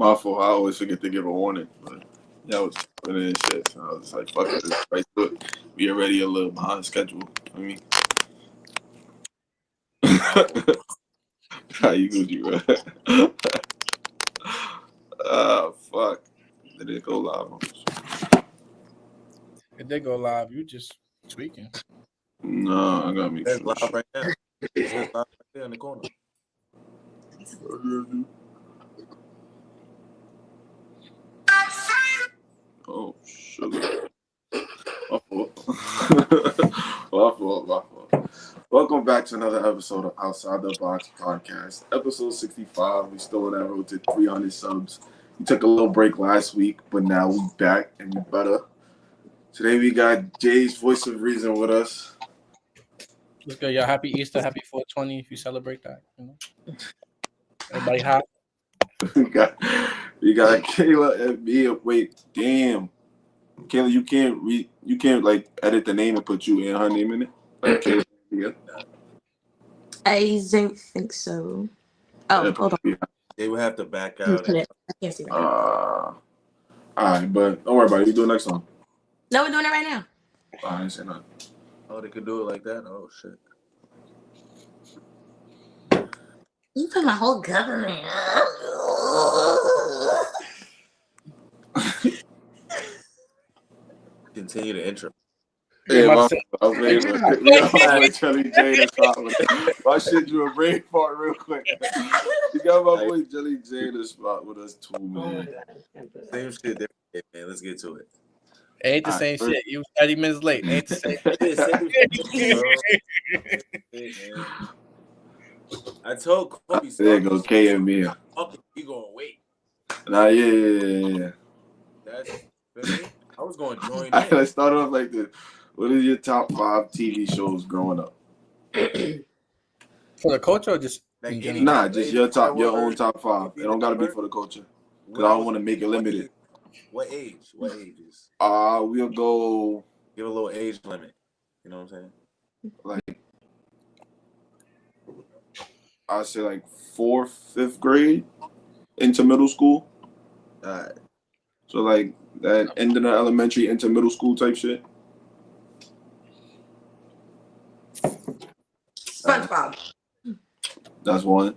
My fault. I always forget to give a warning. But yeah, I was putting in shit. So I was just like, fuck it. Just right to it. We already a little behind schedule. I mean, how you Gucci, bro? Fuck. Did it go live? It did go live. You just tweaking. No, I gotta make It's sure. live right now. It's live right there in the corner. Oh, sugar. My fault. My fault. Welcome back to another episode of Outside the Box Podcast. Episode 65. We still on that road to 300 subs. We took a little break last week, but now we back and we better. Today we got Jay's voice of reason with us. Let's go, y'all. Happy Easter, happy 420 if you celebrate that. You know? Everybody hot. we got Kayla and me. Wait, damn. Kayla, you can't like edit the name and put you and her name in it. Like Kayla, yeah. I don't think so. Oh, hold on. They would have to back out. I can't see that. All right, but don't worry about it. You do it next time. No, we're doing it right now. I didn't say nothing. Oh, they could do it like that? Oh, shit. You put my whole government. Continue the intro. Yeah, I was waiting for Jelly J to stop with it. My shit drew a brain fart real quick. You got my boy Jelly J to spot with us 2 minutes. Same shit, different shit, man. Let's get to it. Ain't the same shit. You 30 minutes late. Ain't the same shit, man. I told Kobe, there goes K and Mia. We gonna wait. Nah, yeah. That's I was gonna join in. Let's start off like this. What is your top 5 TV shows growing up? For the culture or just like just your own top 5. It don't gotta be for the culture. Because I don't want to make it limited. What age? What ages? We'll go. Give a little age limit. You know what I'm saying? Like, I'd say like 4th, 5th grade into middle school. Alright. So like that end of the elementary into middle school type shit. SpongeBob. That's one.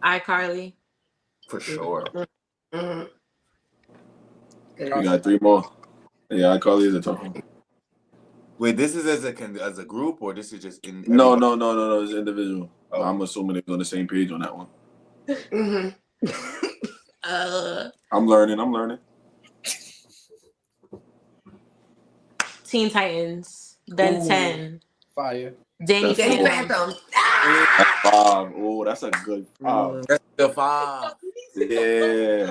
iCarly. For sure. Mm-hmm. We got 3 more. Yeah, iCarly is a tough one. Wait, this is as a group or this is just in? No. It's individual. Oh. I'm assuming they're on the same page on that one. Mm-hmm. I'm learning. Teen Titans. Ben 10. Fire. Danny Phantom. That's 5. Oh, that's a good 5. That's the 5. Yeah.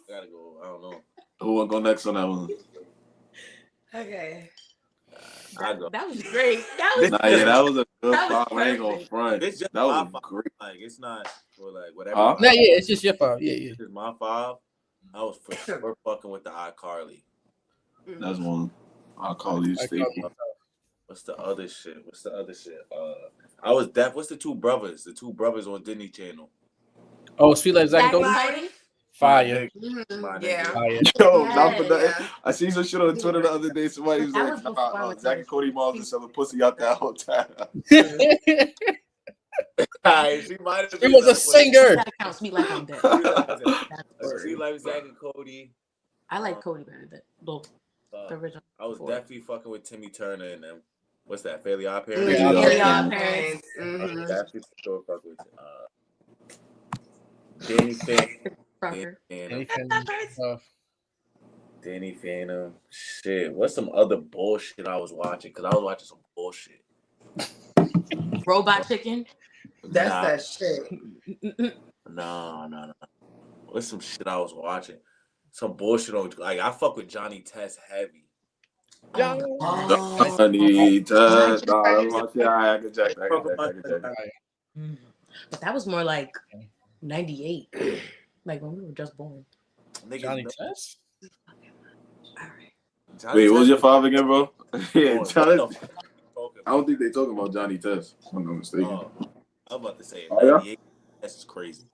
Gotta go. I don't know. Who will go next on that one? Okay. I go. That was great. That was a good 5. I ain't gonna front. It's just that was 5. great. Like it's not for like whatever. No, yeah, it's just your 5. Yeah. This is my 5. I was for sure fucking with the iCarly. That's one. iCarly is staple. What's the other shit? I was deaf. What's the 2 brothers? The 2 brothers on Disney Channel. Oh, Sweet Life Zach and Cody? Fire. Yeah. Fire. Yo, not for nothing. I seen some shit on Twitter the other day. Somebody was like, Zach and Cody moms are selling pussy out that whole time. She was a singer. That counts. Sweet Life on deck. Sweet Life Zach and Cody. I like Cody better than the original. I was definitely fucking with Timmy Turner and them. What's that? Fairly Odd Parents. Fairly Odd Parents. Definitely sure fuck with Danny Phantom. Shit. What's some other bullshit I was watching? Because I was watching some bullshit. Robot Chicken. That's that shit. No. What's some shit I was watching? Some bullshit on like I fuck with Johnny Test heavy. Johnny Test. I can check. But that was more like 98. Like when we were just born. Johnny Test? All right. Wait, what was your 5 again, bro? Yeah, Johnny. I don't think they talking about Johnny Test. I'm not mistaken. I'm about to say 98. That's crazy.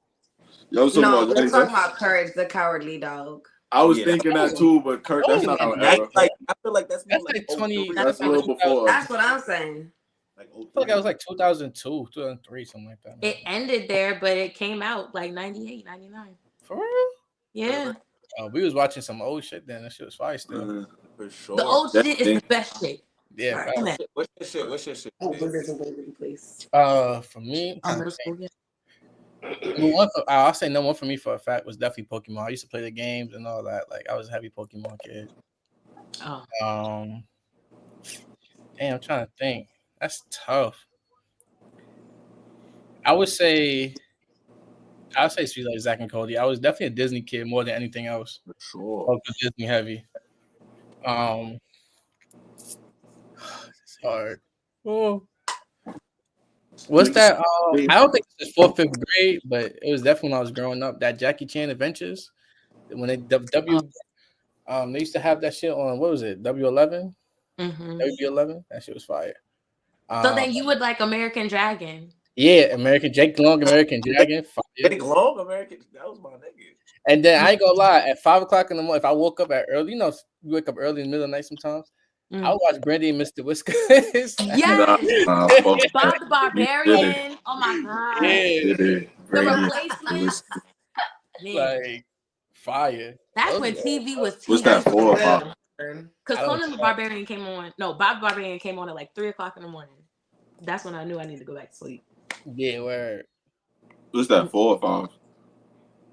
Y'all was talking No, about we're Johnny talking Test? about Courage the Cowardly Dog. I was Yeah, thinking that was- too, but Kurt, that's was not in our That's era. like I feel like that's more That's like 03. That's a little before. That's what I'm saying. Like I feel like 03. it was like 2002, 2003, something like that. It ended there, but it came out like 98, 99. For real? Yeah. We was watching some old shit then. That shit was fire still. For sure. The old That shit is thing- the best shit. Yeah. Right. facts. What's your shit? What's your shit? Oh, there's a baby, please. For me, Middle school, yeah. I'll say no one for me for a fact was definitely Pokemon. I used to play the games and all that. Like I was a heavy Pokemon kid. Oh. Damn, I'm trying to think. That's tough. I would say Sweet Like Zack and Cody. I was definitely a Disney kid more than anything else. For sure. I was Disney heavy. It's hard. Oh. What's that? I don't think it's 4th, 5th grade, but it was definitely when I was growing up. That Jackie Chan Adventures, when they they used to have that shit on. What was it? W11, Mm-hmm. WB11. That shit was fire. So then you would like American Dragon. Yeah, Jake Long, American Dragon. Fire. Big Long American. That was my nigga. And then I ain't gonna lie, at 5 o'clock in the morning, if I woke up at early, you wake up early in the middle of the night sometimes. I would watch Brandy and Mr. Whiskers. Yes. fuck Bob the Barbarian. Oh my god. Yeah. The Brandy. Replacements. Man. Like fire. That's when TV was TV. What's that, 4 or 5? Because Conan the Barbarian came on. No, Bob the Barbarian came on at like 3 o'clock in the morning. That's when I knew I needed to go back to sleep. Yeah, where? What's that, 4 or 5?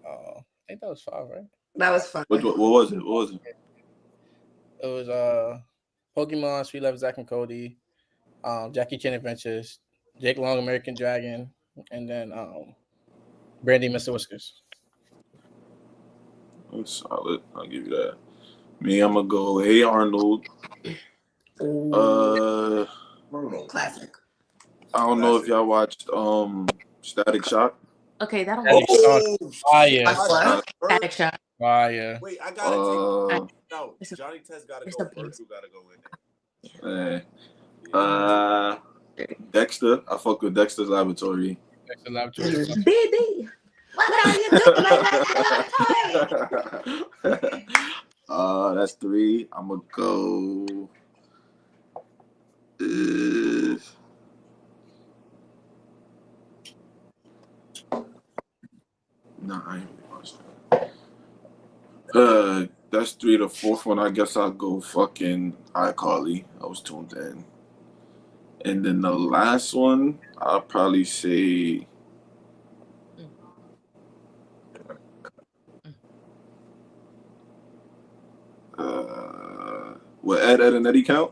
I think that was 5, right? That was fun. What was it? What was it? It was Pokemon, Sweet Love, Zack and Cody, Jackie Chan Adventures, Jake Long, American Dragon, and then Brandy and Mr. Whiskers. That's solid. I'll give you that. Me, I'm gonna go. Hey Arnold. Classic. I don't know if y'all watched Static Shock. Okay, that'll Static work. Shock. Fire. What? Static Shock. Fire. Wait, I gotta take no. It's a- Johnny Test gotta it's go a first. You gotta go in there. Dexter. I fuck with Dexter's Laboratory. Dexter Laboratory. BB. What are you doing like that? That's 3. I'm gonna go. Nah, I ain't really watched that. That's 3. The 4th one, I guess I'll go fucking iCarly. I was tuned in. And then the last one, I'll probably say. Will Ed, and Eddie count?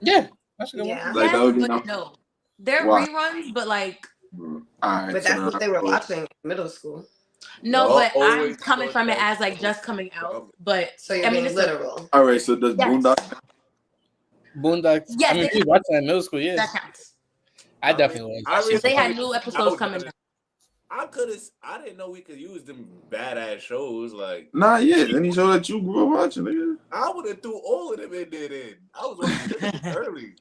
Yeah, that's a good Yeah. one. Like, that would be Yes, no- but no. They're Why? reruns, but like Alright, But that's what they were watching in middle school. no, Well, but I'm always coming from it that. as like just coming out. But So you're I mean, being it's literal. All right, so does Yes. Boondock? Boondocks. Yes, I mean, we watched that in middle school. Yeah, that counts. I definitely was. I That shit They was had fire. new episodes coming out. I didn't know we could use them badass shows. Like Nah, yeah. Any show that you grew up watching, nigga. I would have threw all of them in there. Then I was watching early.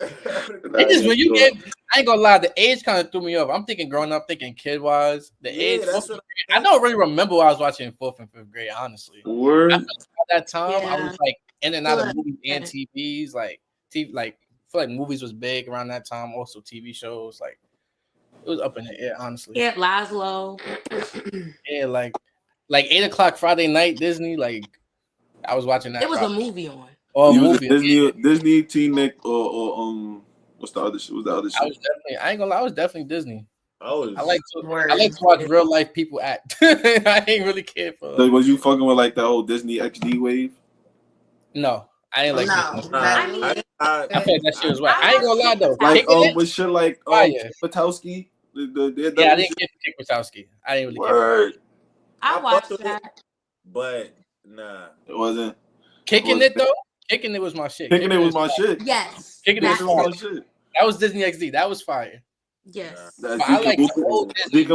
It just when you get, I ain't gonna lie, the age kind of threw me off. I'm thinking growing up, thinking kid wise. The age, that's what I don't really remember what I was watching in 4th and 5th grade. Honestly, Word. at that time, I Yeah. was like in and out of movies Yeah. and TVs. Like TV, like I feel like movies was big around that time. Also TV shows, like it was up in the air. Honestly, Yeah, Laszlo. yeah, like 8 o'clock Friday night Disney. Like I was watching that. It was a probably. movie on. Or a You was movie. a Disney Teen Nick or what's the other shit? What's the other shit? I ain't gonna lie, I was definitely Disney. I like to watch real life people act. I ain't really care for. So was you fucking with like the whole Disney XD wave? No, I ain't like. No, Disney. I mean, I feel like that shit was whack. I ain't gonna lie though. Like Kicking it? with shit like Fire. Patowski. Yeah, I didn't get Kick Wachowski. I didn't really care. Word. I watched that. But nah, It wasn't. Kicking it though. Kicking it was my shit. Kicking it was my shit. Yes. Kicking it This was is my my shit. shit. That was Disney XD. That was fire. Yes. That's But I like the old Disney. Zika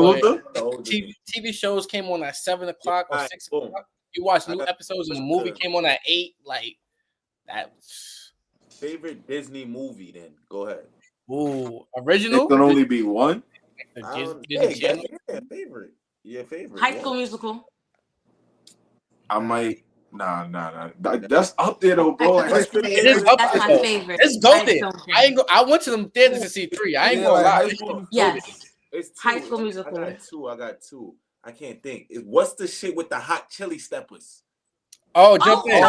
But Luther? TV shows came on at 7 o'clock or Alright, 6 boom. o'clock. You watch new I got- episodes and the movie came on at 8. Like that. favorite Disney movie. Then go ahead. Ooh, It original. can only be one. The I don't- Disney hey, Channel. yeah, favorite. Your favorite? High School Musical. I might. Nah. That's up there though, bro. Like, That's It is up That's there, my though. favorite. It's goated. I went to them theaters to see 3. I ain't Yeah, gonna like lie. High It's School Musical. Yes. It's 2. High School Musical. I got two. I can't think. What's the shit with the hot chili steppers? Oh, jump in.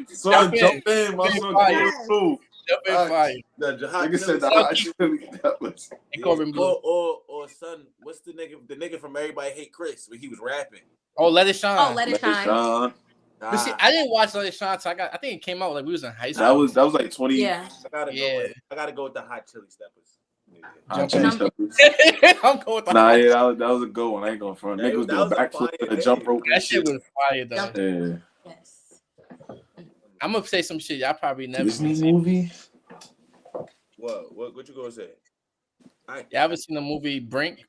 Son, Jump jump in. in. My son Fire. called too. Jump in fire. The hot Nigga said chili the hot chili steppers. They call him blue. Or son, what's the nigga from Everybody Hate Chris when he was rapping? Oh, Let It Shine. Oh, Let It Shine. But see, I didn't watch Let It Shine. So I think it came out like we was in high school. That was like 20. Yeah. I gotta go with the hot chili steppers. Hot chili steppers. I'm going with the Nah, yeah, that was a good one. I ain't going front. Nigga was doing was a backflip fire and a jump rope. That shit was fire though. Yeah. Yes. I'm gonna say some shit y'all probably never Disney seen. movie. What you gonna say? Y'all ever seen the movie Brink?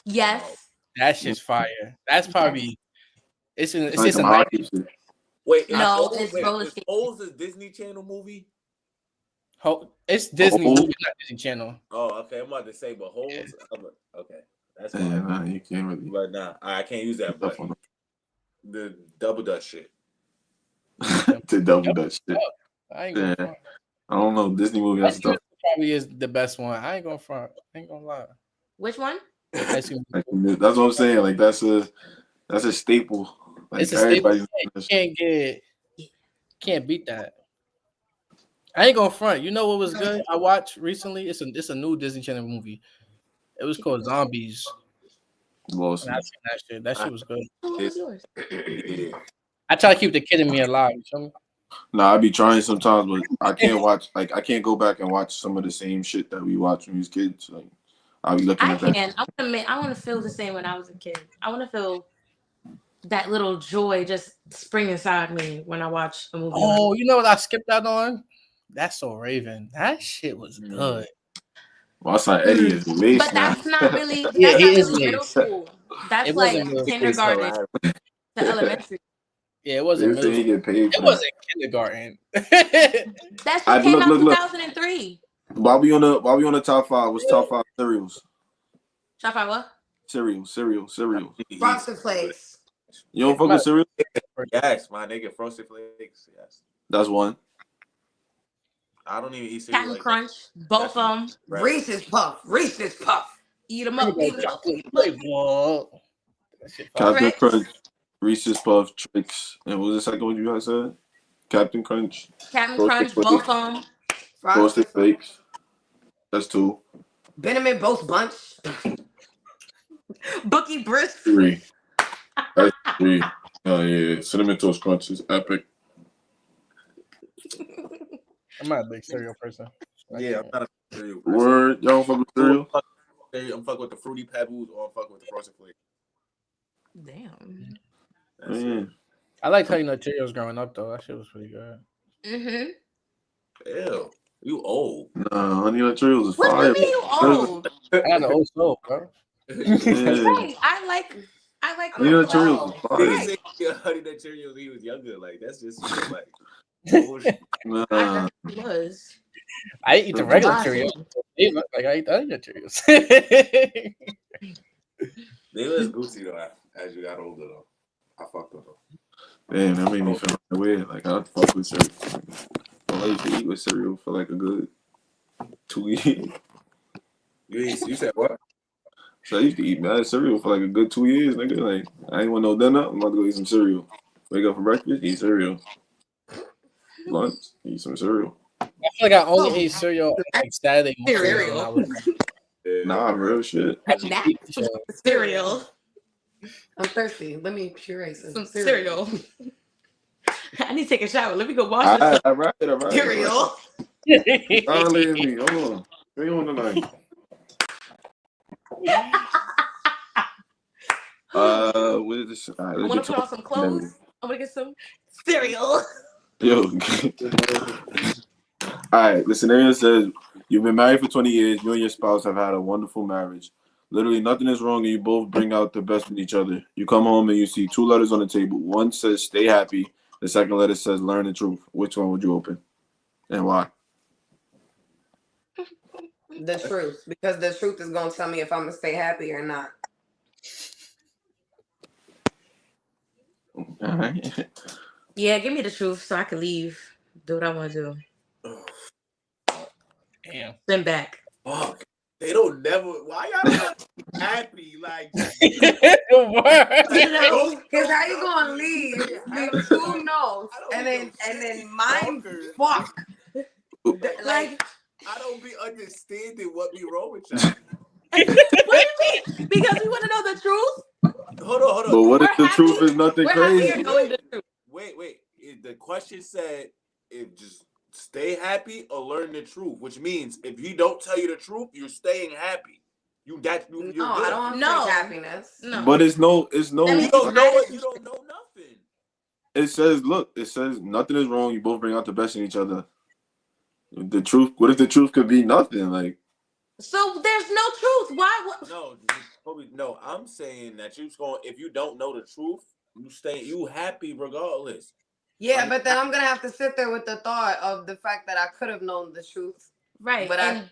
Yes. That shit's fire. That's probably it's Like just a some night. hockey shit. Wait, No, it's roller skating. Holes a Disney Channel movie? It's Disney Oh. movie, not Disney Channel. Oh, okay. I'm about to say, but Holes. Okay, that's Yeah, fine. nah, you can't really. But nah, I can't use that. But the double dutch shit. To double that shit. I ain't gonna front. I don't know. Disney movie, that's tough. Probably is the best one. I ain't gonna front. I ain't gonna lie. Which one? That's what I'm saying. Like that's a staple. Like It's a everybody staple. Can't beat that. I ain't gonna front. You know what was good? I watched recently. It's a new Disney Channel movie. It was called Zombies. Lost. And I seen that shit. That shit was good. What was yours? Yeah. I try to keep the kid in me alive. You feel me? Nah, I be trying sometimes, but I can't watch. Like I can't go back and watch some of the same shit that we watched when we was kids. Like I'll be looking I at that. can. I want to feel the same when I was a kid. I want to feel that little joy just spring inside me when I watch a movie. Oh, you know what I skipped out on? That's So Raven. That shit was good. Well, I saw Eddie is Mace But now. that's not really. That's Yeah, not he is really middle Mace. school. That's It like wasn't middle school. kindergarten to elementary. Yeah, it wasn't They middle say he school. get paid It for wasn't kindergarten. That shit came out 2003. While we on the top 5, what's top 5 cereals? Top 5 what? Cereal. Frosted Flakes. You don't fuck with cereal? Yes, my nigga, Frosted Flakes. Yes. That's one. I don't even eat cereal. Captain like Crunch, both of them. Right. Reese's Puff. Eat them up. Eat them up. Eat 'em up. Whoa. Captain Tricks. Crunch, Reese's Puff, Tricks, and what was the second one you guys said? Captain Crunch. Captain Frosted Crunch, both Flakes. of them. Frosted Flakes. That's 2. Benjamin Boast Bunch. Bookie Brisk. 3. That's 3. Oh yeah, Cinnamon Toast Crunch is epic. I'm not a big cereal person. Yeah, I'm not a cereal person. Word, y'all don't fuck with cereal? I'm fucking with the Fruity Pebbles or I'm fucking with the Frosted Flakes. Damn. Man. I liked Honey Nut Cheerios growing up though. That shit was pretty good. Ew, you old. Nah, Honey Nut Cheerios is What fire. do you mean you old? I got an old soul, bro. Yeah. Right. I like Honey Nut Cheerios is He fire. said Honey Nut Cheerios when he was younger. Like that's just like bullshit. Nah. I was. I eat the regular Why? Cheerios. Like I eat the other Cheerios. They was Gucci though as you got older though. I fucked with them. Damn, that made me feel weird. Like I fuck with cereal. I used to eat with cereal for like a good 2 years. You said what? So I used to eat mad cereal for like a good 2 years, nigga. Like I ain't want no dinner. I'm about to go eat some cereal. Wake up for breakfast, eat cereal. Lunch, eat some cereal. I feel like I only ate cereal like Saturday morning. When I was Nah, real shit. Cereal. I'm thirsty. Let me puree some cereal. I need to take a shower. Let me go wash this All right. cereal. Early in me. Hold on. What you on tonight? What is this? All right, I want to put on some clothes. I want to get some cereal. Yo. All right. The scenario says you've been married for 20 years. You and your spouse have had a wonderful marriage. Literally nothing is wrong, and you both bring out the best in each other. You come home and you see 2 letters on the table. One says "Stay happy." The second letter says "Learn the truth." Which one would you open, and why? The truth. Because the truth is going to tell me if I'm going to stay happy or not. All right. Yeah, give me the truth so I can leave. Do what I want to do. Damn. Send back. Fuck. They don't never. Why y'all not happy? Like, Because how you gonna leave two no's and then mine fuck? Like, I don't be understanding what be wrong with y'all. what do you mean? Because we want to know the truth. Hold on. But what We're if the happy. truth is nothing We're crazy? happier knowing the truth. Wait. The question said, if just stay happy or learn the truth, which means if he don't tell you the truth, you're staying happy. You're No, good. I don't No. think happiness. No. But it's no. That means You don't know what. You don't know nothing. It says, look. It says nothing is wrong. You both bring out the best in each other. The truth. What if the truth could be nothing? Like, So there's no truth. Why? No. I'm saying that you're going. If you don't know the truth, you happy regardless. Yeah, but then I'm gonna have to sit there with the thought of the fact that I could have known the truth, Right. but I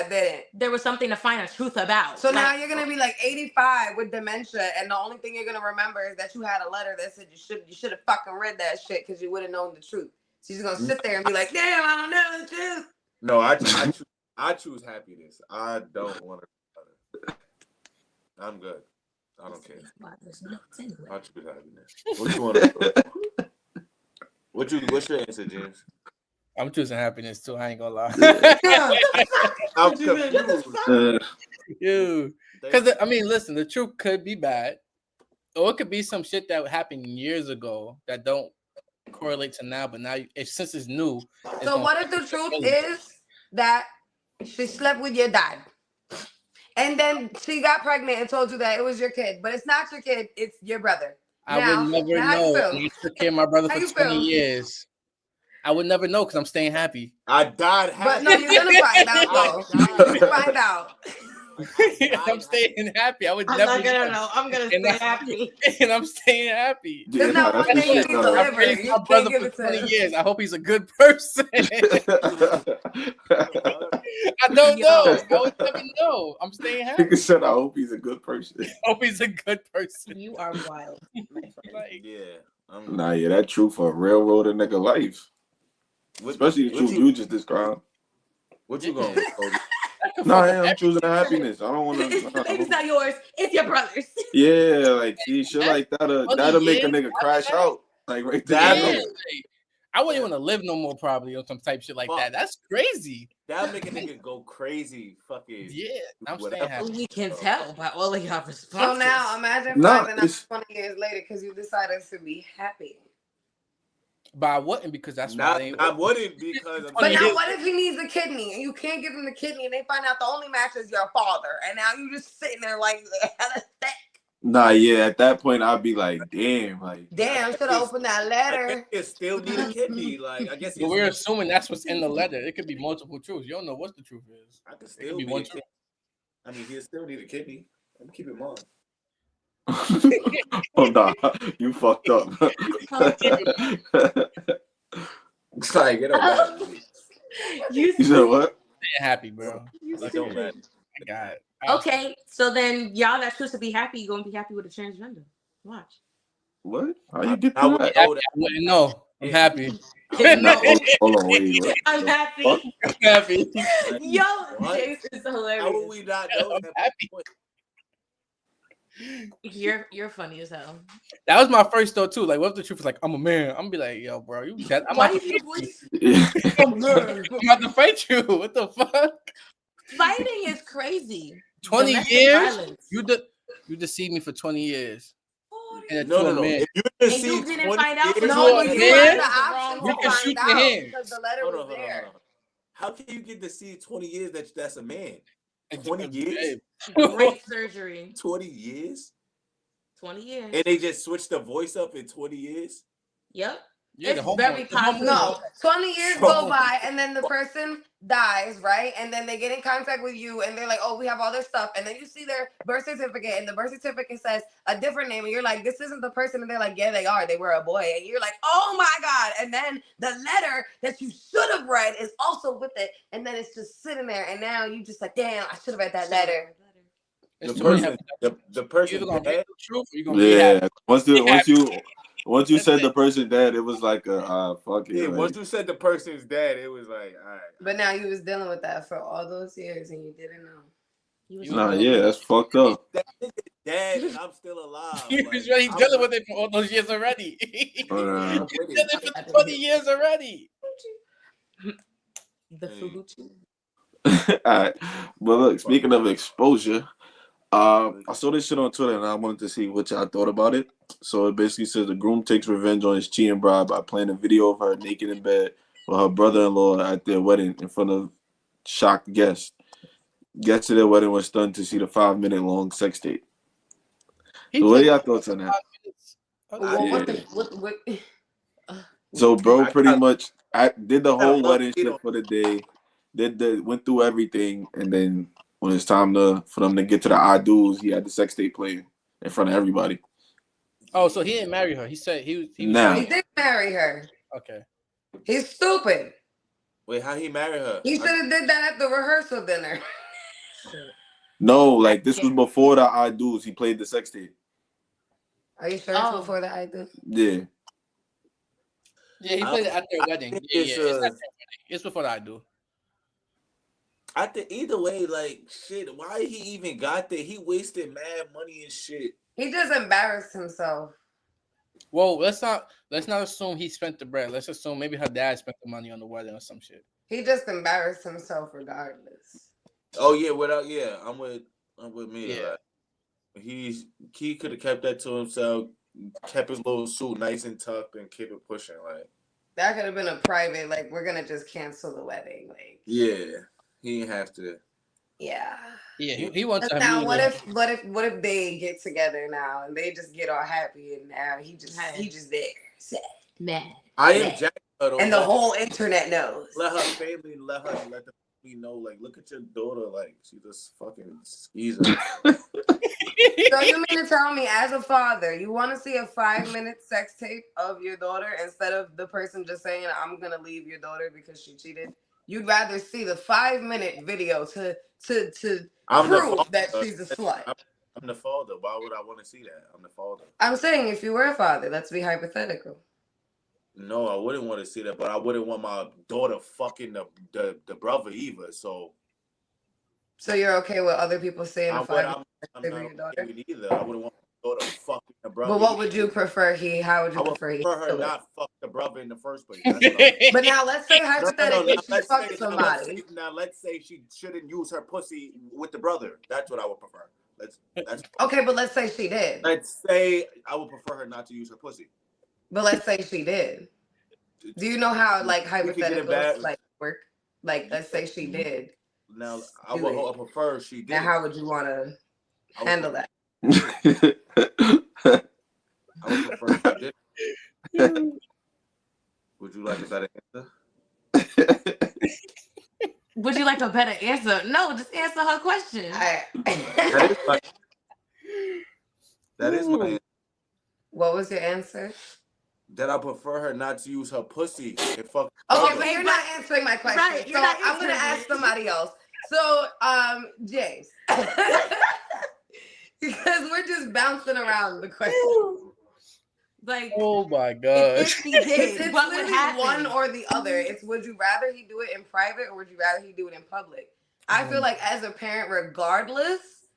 didn't. There was something to find a truth about. So now you're gonna be like 85 with dementia, and the only thing you're gonna remember is that you had a letter that said you should have fucking read that shit because you would have known the truth. So you're just gonna sit there and be like, damn, I don't know the truth. No, I choose happiness. I don't want to. I'm good. I don't care. I choose happiness. What you want to do? What's your answer, James? I'm choosing happiness too. I ain't gonna lie. I'm confused. Because I mean, listen, the truth could be bad, or it could be some shit that happened years ago that don't correlate to now. But now, since it's new. So what if the truth is that she slept with your dad, and then she got pregnant and told you that it was your kid, but it's not your kid, it's your brother? I would never know. I took care of my brother for 20 years. I would never know because I'm staying happy. I died happy. But no, you're gonna find out though. You find out. I'm staying happy. I would I'm never not gonna know. I'm gonna stay happy. And I'm staying happy. There's not one thing you can deliver. You my brother can't give for it to 20 years. I hope he's a good person. I don't know. I would never know. I'm staying happy. Nigga said, I hope he's a good person. I hope he's a good person. You are wild, my friend. Yeah. That truth for railroad a nigga life. Especially the truth you just described. What you going with, Cody? I'm choosing the happiness. I don't want to. It's not yours. It's your brother's. Yeah, like see, shit like that'll make a nigga crash out. Like right there. Yeah, I wouldn't want to live no more probably or some type shit like that. That's crazy. That'll make a nigga go crazy. Fucking I'm staying happy. We can tell by all of y'all responses. So now imagine finding out 20 years later because you decided to be happy. But I wouldn't because that's why I wouldn't because. But now, what if he needs a kidney and you can't give him the kidney and they find out the only match is your father, and now you just sitting there like hella thick? At that point I'd be like, damn, should have opened that letter. I still need a kidney, like I guess. But we're assuming that's what's in the letter. It could be multiple truths. You don't know what the truth is. I could still be one truth. I mean, he still need a kidney. I'm keeping mine. Oh nah, you fucked up. It's like it don't matter. You said what? Stay happy, bro. It don't matter. I got it. Okay, so then y'all that choose to be happy, you're gonna be happy with a transgender. Watch. What? How you get I would that? know that. No, I'm happy. No, hold on, wait. I'm happy. I'm happy. Yo, Jason is hilarious. How would we not know that? Happy. You're funny as hell. That was my first thought too. Like, what if the truth is like, I'm a man? I'm gonna be like, yo, bro, I'm about to fight you. What the fuck? Fighting is crazy. 20 Domestic years? violence. You deceived me for 20 years. No. Man. If you didn't find out for No, but you had the option You to can find shoot out your hand. because the letter was there. How can you get to see 20 years that's a man? 20 years? Great surgery. 20 years? 20 years. And they just switched the voice up in 20 years? Yep. Yeah, it's very possible. No, 20 years go by and then the person dies, right? And then they get in contact with you and they're like, oh, we have all this stuff. And then you see their birth certificate and the birth certificate says a different name. And you're like, this isn't the person. And they're like, yeah, they are. They were a boy. And you're like, oh my God. And then the letter that you should have read is also with it. And then it's just sitting there. And now you just like, damn, I should have read that letter. The person You're gonna dead? read the truth or you're gonna be happy. Once you said the person dead, it was like a fuck it. Yeah, Like, once you said the person's dead, it was like, all right. But now you was dealing with that for all those years and you didn't know. yeah, that's fucked up. That nigga dead and I'm still alive. He was really dealing with it for all those years already. He's dealing with with it for 20 years already. The Fubuchi. All right, but look, speaking of exposure, I saw this shit on Twitter and I wanted to see what y'all thought about it. So it basically says the groom takes revenge on his cheating bride by playing a video of her naked in bed with her brother-in-law at their wedding in front of shocked guests. Guests to their wedding were stunned to see the 5-minute long sex tape. So what are y'all thoughts on that? What? So bro pretty much did the whole wedding shit for the day, went through everything, and then when it's time for them to get to the I do's, he had the sex tape playing in front of everybody. Oh, so he didn't marry her. He said he was He did marry her. Okay. He's stupid. Wait, how he married her? He should have did that at the rehearsal dinner. No, like this was before the I do's. He played the sex tape. Are you sure it's before the I do? Yeah. Yeah, he played it at their wedding. Yeah, it's at their wedding. It's before the I do. I think either way, like shit. Why he even got there? He wasted mad money and shit. He just embarrassed himself. Well, let's not assume he spent the bread. Let's assume maybe her dad spent the money on the wedding or some shit. He just embarrassed himself regardless. Oh yeah, I'm with me. Yeah. Like, he could have kept that to himself, kept his little suit nice and tucked, and kept it pushing. Like that could have been a private. Like we're gonna just cancel the wedding. Like yeah, he didn't have to. Yeah. Yeah, he wants to. Now what if they get together now and they just get all happy and now he just there sad, mad. I am Jack, and the whole internet knows. Let the family know. Like, look at your daughter. Like, she just fucking skeezer. So you mean to tell me, as a father, you want to see a 5-minute sex tape of your daughter instead of the person just saying, "I'm gonna leave your daughter because she cheated"? You'd rather see the 5-minute video to prove that she's a slut. I'm the father. Why would I want to see that? I'm the father. I'm saying if you were a father, let's be hypothetical. No, I wouldn't want to see that, but I wouldn't want my daughter fucking the brother either. So you're okay with other people saying I'm not your daughter? okay either. I wouldn't want my daughter fucking the brother. But what would you prefer? How would you prefer? I would prefer her not fuck the brother in the first place. But now let's say hypothetically she fucked somebody. Now let's say she shouldn't use her pussy with the brother. That's what I would prefer. Okay, but let's say she did. Let's say I would prefer her not to use her pussy. But let's say she did. Do you know how like hypotheticals like work? Like let's say she did. Now I would prefer she did. Now how would you want to handle that? I would prefer she did. Would you like a better answer? Would you like a better answer? No, just answer her question. That is my answer. What was your answer? That I prefer her not to use her pussy and fuck. Okay, but you're not answering my question. Right, so I'm gonna ask somebody else. So, James, because we're just bouncing around the question. Like, oh my gosh, it's what would happen? One or the other. It's would you rather he do it in private or would you rather he do it in public? I feel like as a parent, regardless,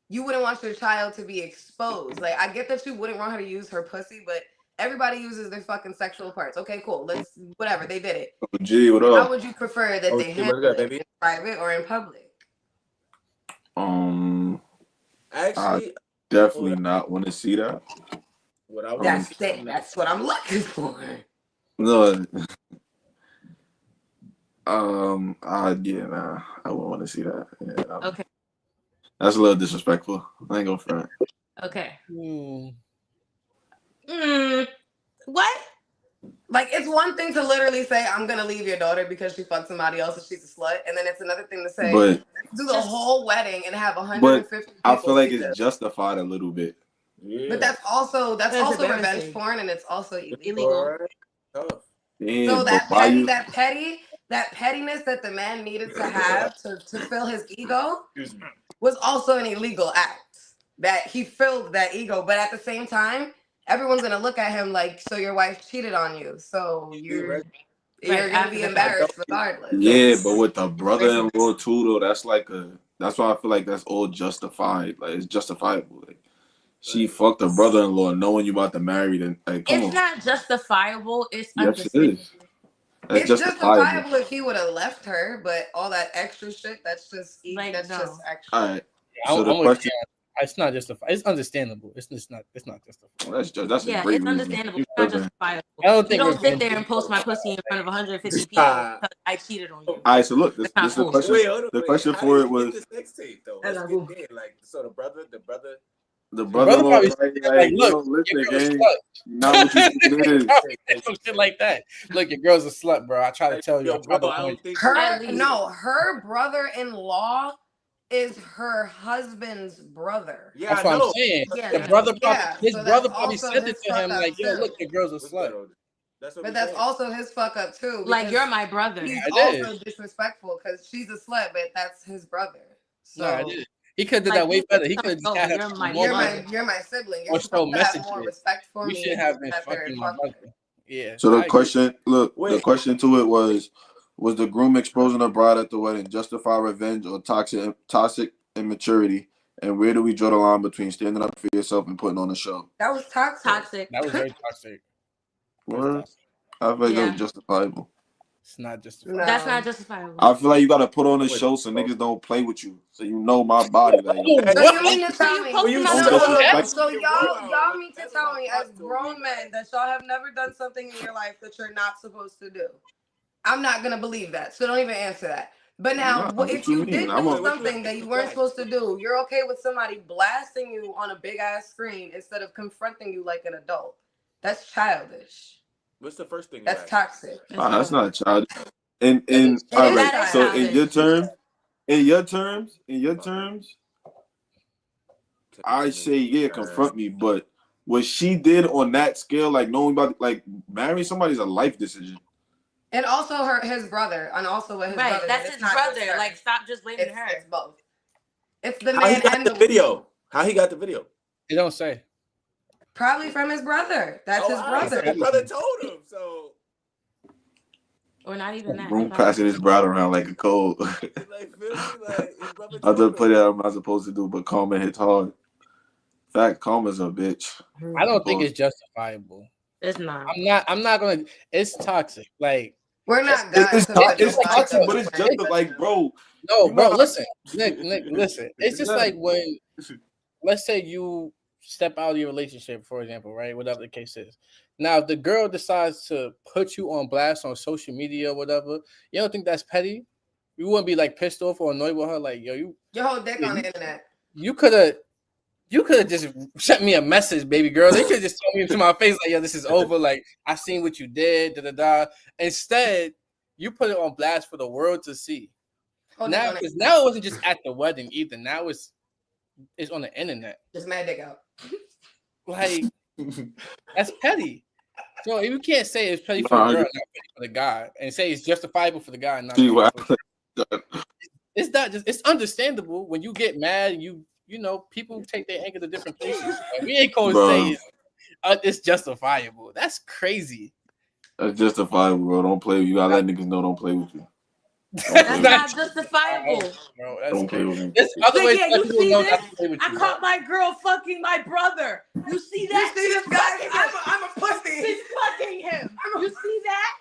you wouldn't want your child to be exposed. Like, I get that you wouldn't want her to use her pussy, but everybody uses their fucking sexual parts. Okay, cool. Whatever, they did it. Oh, gee, what up? How would you prefer that they handle it in private or in public? Actually, I definitely not want to see that. That's what I'm looking for. No. I wouldn't want to see that. Yeah, okay. That's a little disrespectful. I ain't gonna front. Okay. What? Like, it's one thing to literally say, I'm gonna leave your daughter because she fucked somebody else and she's a slut, and then it's another thing to say, do the whole wedding and have 150 people. I feel like it's justified a little bit. Yeah. But that's also revenge porn, and it's also illegal. Damn, so that pettiness that the man needed to have to fill his ego was also an illegal act. That he filled that ego, but at the same time, everyone's gonna look at him like, so your wife cheated on you, so you're gonna be embarrassed regardless. Yeah, but with the brother-in-law too, though, that's why I feel like that's all justified. Like it's justifiable. Like she fucked her brother-in-law knowing you about to marry them. Like, come on. It's not justifiable. It's Yes, it understandable. is. That's It's justifiable if he would have left her, but all that extra shit, that's just just extra. All right. So the question. It's not justified. It's understandable. It's not justifiable. That's yeah, a great it's reason. understandable. It's not justifiable. I don't think you don't sit there and post my pussy in front of 150 people because I cheated on you. All right, so look, this is the question. The question for it was the sex tape though. Let's get there. Like, so the brother probably like, look, listen, gang, not what you think it is. Some shit like that. Look, your girl's a slut, bro. I try to tell you. Her brother-in-law is her husband's brother. Yeah, that's what I'm saying. The brother his brother probably said it to him, like, yo, look, your girl's a slut. But that's also his fuck up too. Like, you're my brother. He's also disrespectful because she's a slut, but that's his brother. So no, I did. He could have did that way better. He could have just had you're my sibling. You're supposed to have more respect for me. You should have been fucking my brother. Yeah. So the question, the question to it was the groom exposing the bride at the wedding justify revenge or toxic immaturity? And where do we draw the line between standing up for yourself and putting on a show? That was toxic. That was very toxic. What? I feel like that was justifiable. It's not justifiable. That's not justifiable. I feel like you gotta put on a show so niggas don't play with you. So you know my body. Like, so you mean to tell me? So y'all mean to tell me as grown men that y'all have never done something in your life that you're not supposed to do? I'm not gonna believe that. So don't even answer that. But now, if you did do something that you weren't supposed to do, you're okay with somebody blasting you on a big ass screen instead of confronting you like an adult. That's childish. What's the first thing? That's toxic. That's not childish. In all right. So in your terms, I say confront me. But what she did on that scale, like knowing about like marrying somebody is a life decision. And also his brother, and also with his brother. That's his brother. Like, stop just blaming her. It's both. It's the man and the video. How he got the video? It don't say. Probably from his brother. That's his brother. His brother told him so. Or not even that. Room passing his bride around like a cold. I just put it out. I'm not supposed to do, but karma hits hard. In fact, karma's a bitch. I don't think it's justifiable. It's not. I'm not gonna. It's toxic. Like, we're not. It's toxic, but it's just like, bro. No, bro. Listen, Nick. Listen. It's just like when, let's say you step out of your relationship, for example, right? Whatever the case is. Now, if the girl decides to put you on blast on social media or whatever, you don't think that's petty? You wouldn't be like pissed off or annoyed with her, like, yo, your whole dick on the internet. You could have just sent me a message, baby girl. They could just tell me to my face, like, yo, this is over. Like, I seen what you did, da-da-da. Instead, you put it on blast for the world to see. Now it wasn't just at the wedding either. Now it's on the internet. Just mad dick out. Like, that's petty. So if you can't say it's petty for the girl, not petty for the guy, and say it's justifiable for the guy, not it's not just, it's understandable when you get mad and you know, people take their anger to different places. Like, we ain't gonna say it's justifiable. That's crazy. That's justifiable, bro. Don't play. You gotta let niggas know. Don't play with you. That's not justifiable. Bro, that's don't play with me. You see this? I caught my girl fucking my brother. You see that? You see this guy? I'm a pussy. She's fucking him. You see that?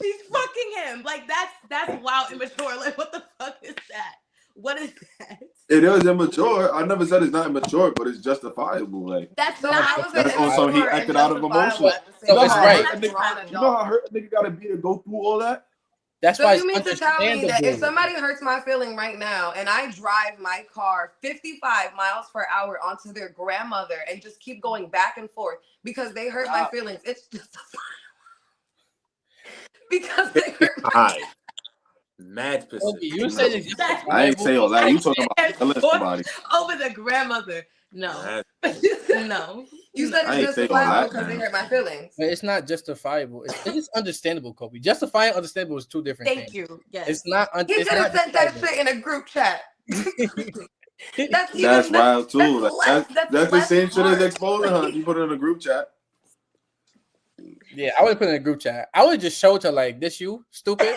She's fucking him. Like, that's wild immature. Like, what the fuck is that? What is that? It is immature. I never said it's not immature, but it's justifiable. Like, that's not. That's on something he acted out of emotion. So it's right. You know how hurt a nigga gotta be to go through all that? That's so why you mean to tell me that if somebody hurts my feeling right now and I drive my car 55 miles per hour onto their grandmother and just keep going back and forth because they hurt my feelings, it's justifiable. Because they hurt my mad pussy. You said I ain't say all that. You talking about killing somebody over the grandmother? No, no. You said it's justifiable because they hurt my feelings. But it's not justifiable. It's just understandable, Kobe. Justifying and understandable is two different things. Thank you. Yes. It's not. He could have sent that shit in a group chat. That's wild too. That's the same shit as hard. exposing her. You put it in a group chat. Yeah, I would put it in a group chat. I would just show it to like this. You stupid.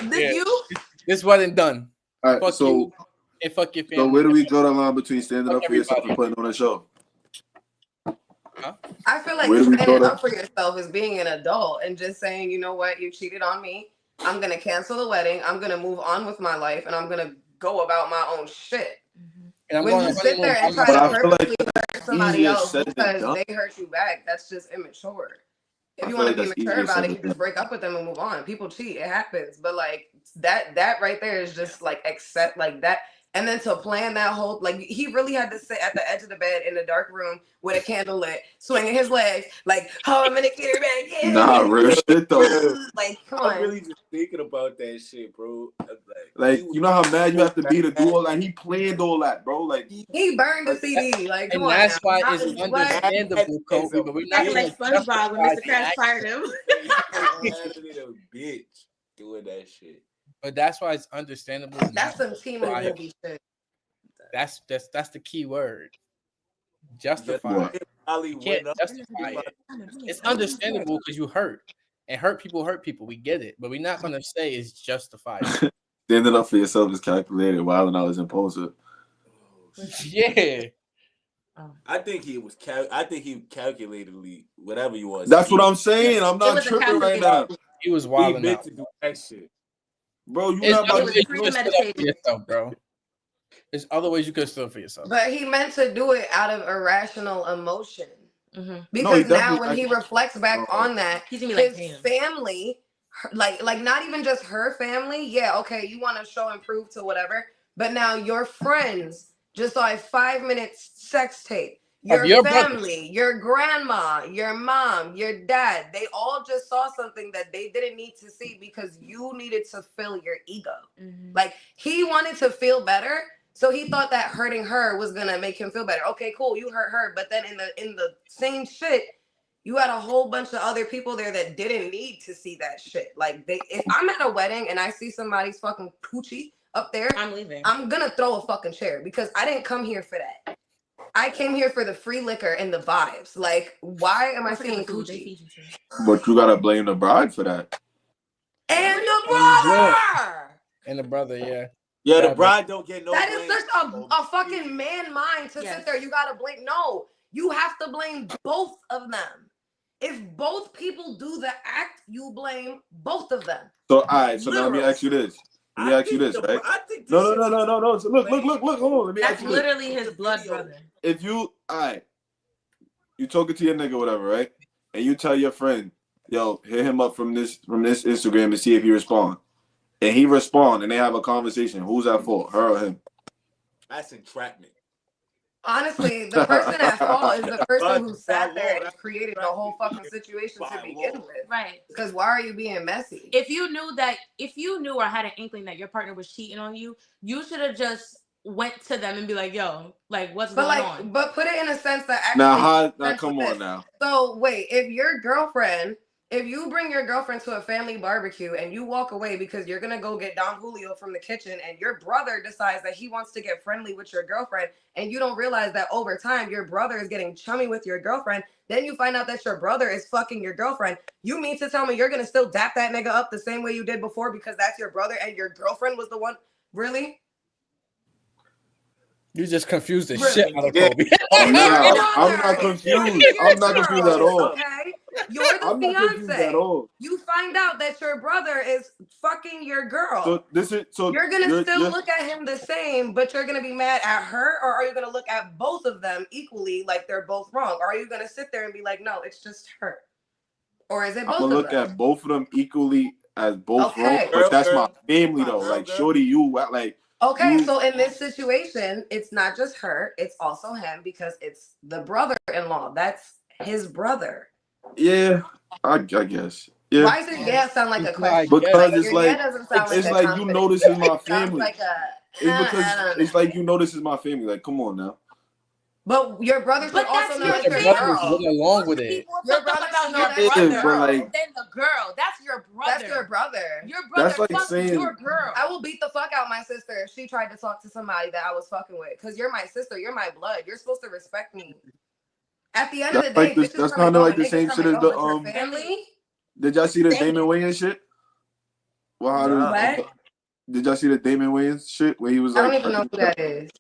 This you? This wasn't done. All right, Fuck so you and fuck your family. so where do we draw the line between standing Fuck up for yourself everybody. and putting on a show? I feel like Where do we standing go up for yourself is being an adult and just saying, you know what, you cheated on me. I'm gonna cancel the wedding. I'm gonna move on with my life, and I'm gonna go about my own shit. And I'm When going you to sit there and try But to I feel like purposely hurt somebody easier else said than because done. they hurt you back, that's just immature. If I you feel want like to be that's mature easier about said it, than you just break up with them and move on. People cheat, it happens. But like that right there is just like accept like that. And then to plan that whole like he really had to sit at the edge of the bed in a dark room with a candle lit, swinging his legs like, "Oh, I'm gonna get her back in." Nah, real shit though. Like, come I'm on. really just thinking about that shit, bro. Like, you know how mad you have to be to do all that? He planned all that, bro. Like, He burned the CD. Like, come and on that's now. why How it's is what? understandable, Kobe. But we're not Acting going like to SpongeBob when Mr. Krabs fired him. Bitch doing that shit. But that's why it's understandable. That's some Timo movie shit. That's the key word. Justify. You can't justify it. It's understandable because you hurt. And hurt people. We get it. But we're not going to say it's justified. standing up for yourself is calculated. Wild and out is impulsive. Yeah. I think he was. I think he calculatedly whatever you want. That's what I'm saying. I'm not was a tripping right now. He was He wilding meant out. to do that shit, Bro, you There's not other about ways to you can stand up for yourself, bro. There's other ways you can stand up for yourself. But he meant to do it out of irrational emotion. Mm-hmm. Because now when he reflects back on that, he's gonna his be like, family, like not even just her family. Yeah, okay, you want to show and prove to whatever. But now your friends just saw a 5-minute sex tape. Your family, your grandma, your mom, your dad, they all just saw something that they didn't need to see because you needed to fill your ego. Mm-hmm. Like he wanted to feel better, so he thought that hurting her was gonna make him feel better. Okay, cool, you hurt her, but then in the same shit, you had a whole bunch of other people there that didn't need to see that shit. Like if I'm at a wedding and I see somebody's fucking coochie up there, I'm leaving. I'm gonna throw a fucking chair because I didn't come here for that. I came here for the free liquor and the vibes. Like, why am I seeing coochie? But you gotta blame the bride for that. And the brother! And the brother, yeah. Yeah, the bride don't get no That blame. is such a fucking man mind to sit there. You gotta blame. No, you have to blame both of them. If both people do the act, you blame both of them. So, all right. So now let me ask you this. Let me ask you this, right? I think No. So look. Hold on. Let me That's ask you this. literally his blood brother. If you, all right, you talking to your nigga, whatever, right? And you tell your friend, yo, hit him up from this Instagram and see if he respond. And he respond, and they have a conversation. Who's at fault, her or him? That's entrapment. Honestly, the person at fault is the person who sat there and created the whole fucking situation to begin with. Right. Because why are you being messy? If you knew or had an inkling that your partner was cheating on you, you should have just went to them and be like, yo, like what's going on? But put it in a sense that actually now come on now. So wait, if you bring your girlfriend to a family barbecue and you walk away because you're gonna go get Don Julio from the kitchen and your brother decides that he wants to get friendly with your girlfriend and you don't realize that over time your brother is getting chummy with your girlfriend, then you find out that your brother is fucking your girlfriend. You mean to tell me you're gonna still dap that nigga up the same way you did before because that's your brother and your girlfriend was the one? Really? You just confused the shit out of Kobe. I'm not confused. I'm not confused at all. Okay, you're the fiance. You find out that your brother is fucking your girl. So you're gonna still look at him the same, but you're gonna be mad at her, or are you gonna look at both of them equally, like they're both wrong? Or are you gonna sit there and be like, no, it's just her? Or is it both? I'm gonna look at both of them equally as both wrong, but that's my family though. Like, shorty, you like. Okay, so in this situation, it's not just her, it's also him because it's the brother-in-law. That's his brother. Yeah, I guess. Yeah. Why does yeah sound like a question? Because it's like you know this is my family. It's because it's like you know this is my family. Like, come on now. But your brother should But also that's know your it's your brother family. girl. get along with Most it. people Your fuck up brother about should know your that's your brother, Yeah, but, like, then the girl. That's your brother. That's your brother. Your brother. That's like fuck saying- your girl. I will beat the fuck out my sister if she tried to talk to somebody that I was fucking with. Because you're my sister. You're my blood. You're supposed to respect me. At the end of the That's day, like this. bitches That's come and kind of go, like and the niggas same come shit and as go, the but your family? Did y'all see the Same. Damon Wayans shit? Well, how Nah. What? did y'all see the Damon Wayans shit where he was I like? don't even know who that is.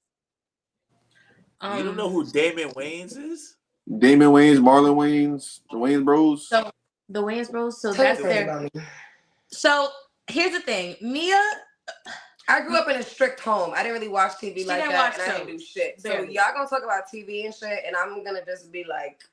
You don't know who Damon Wayans is? Damon Wayans, Marlon Wayans, the Wayans Bros. So the Wayans Bros. So Tell that's your friends their. about me. So here's the thing, Mia. I grew up in a strict home. I didn't really watch TV She like didn't that, watch and I didn't do shows. shit. So Barely. y'all gonna talk about TV and shit, and I'm gonna just be like,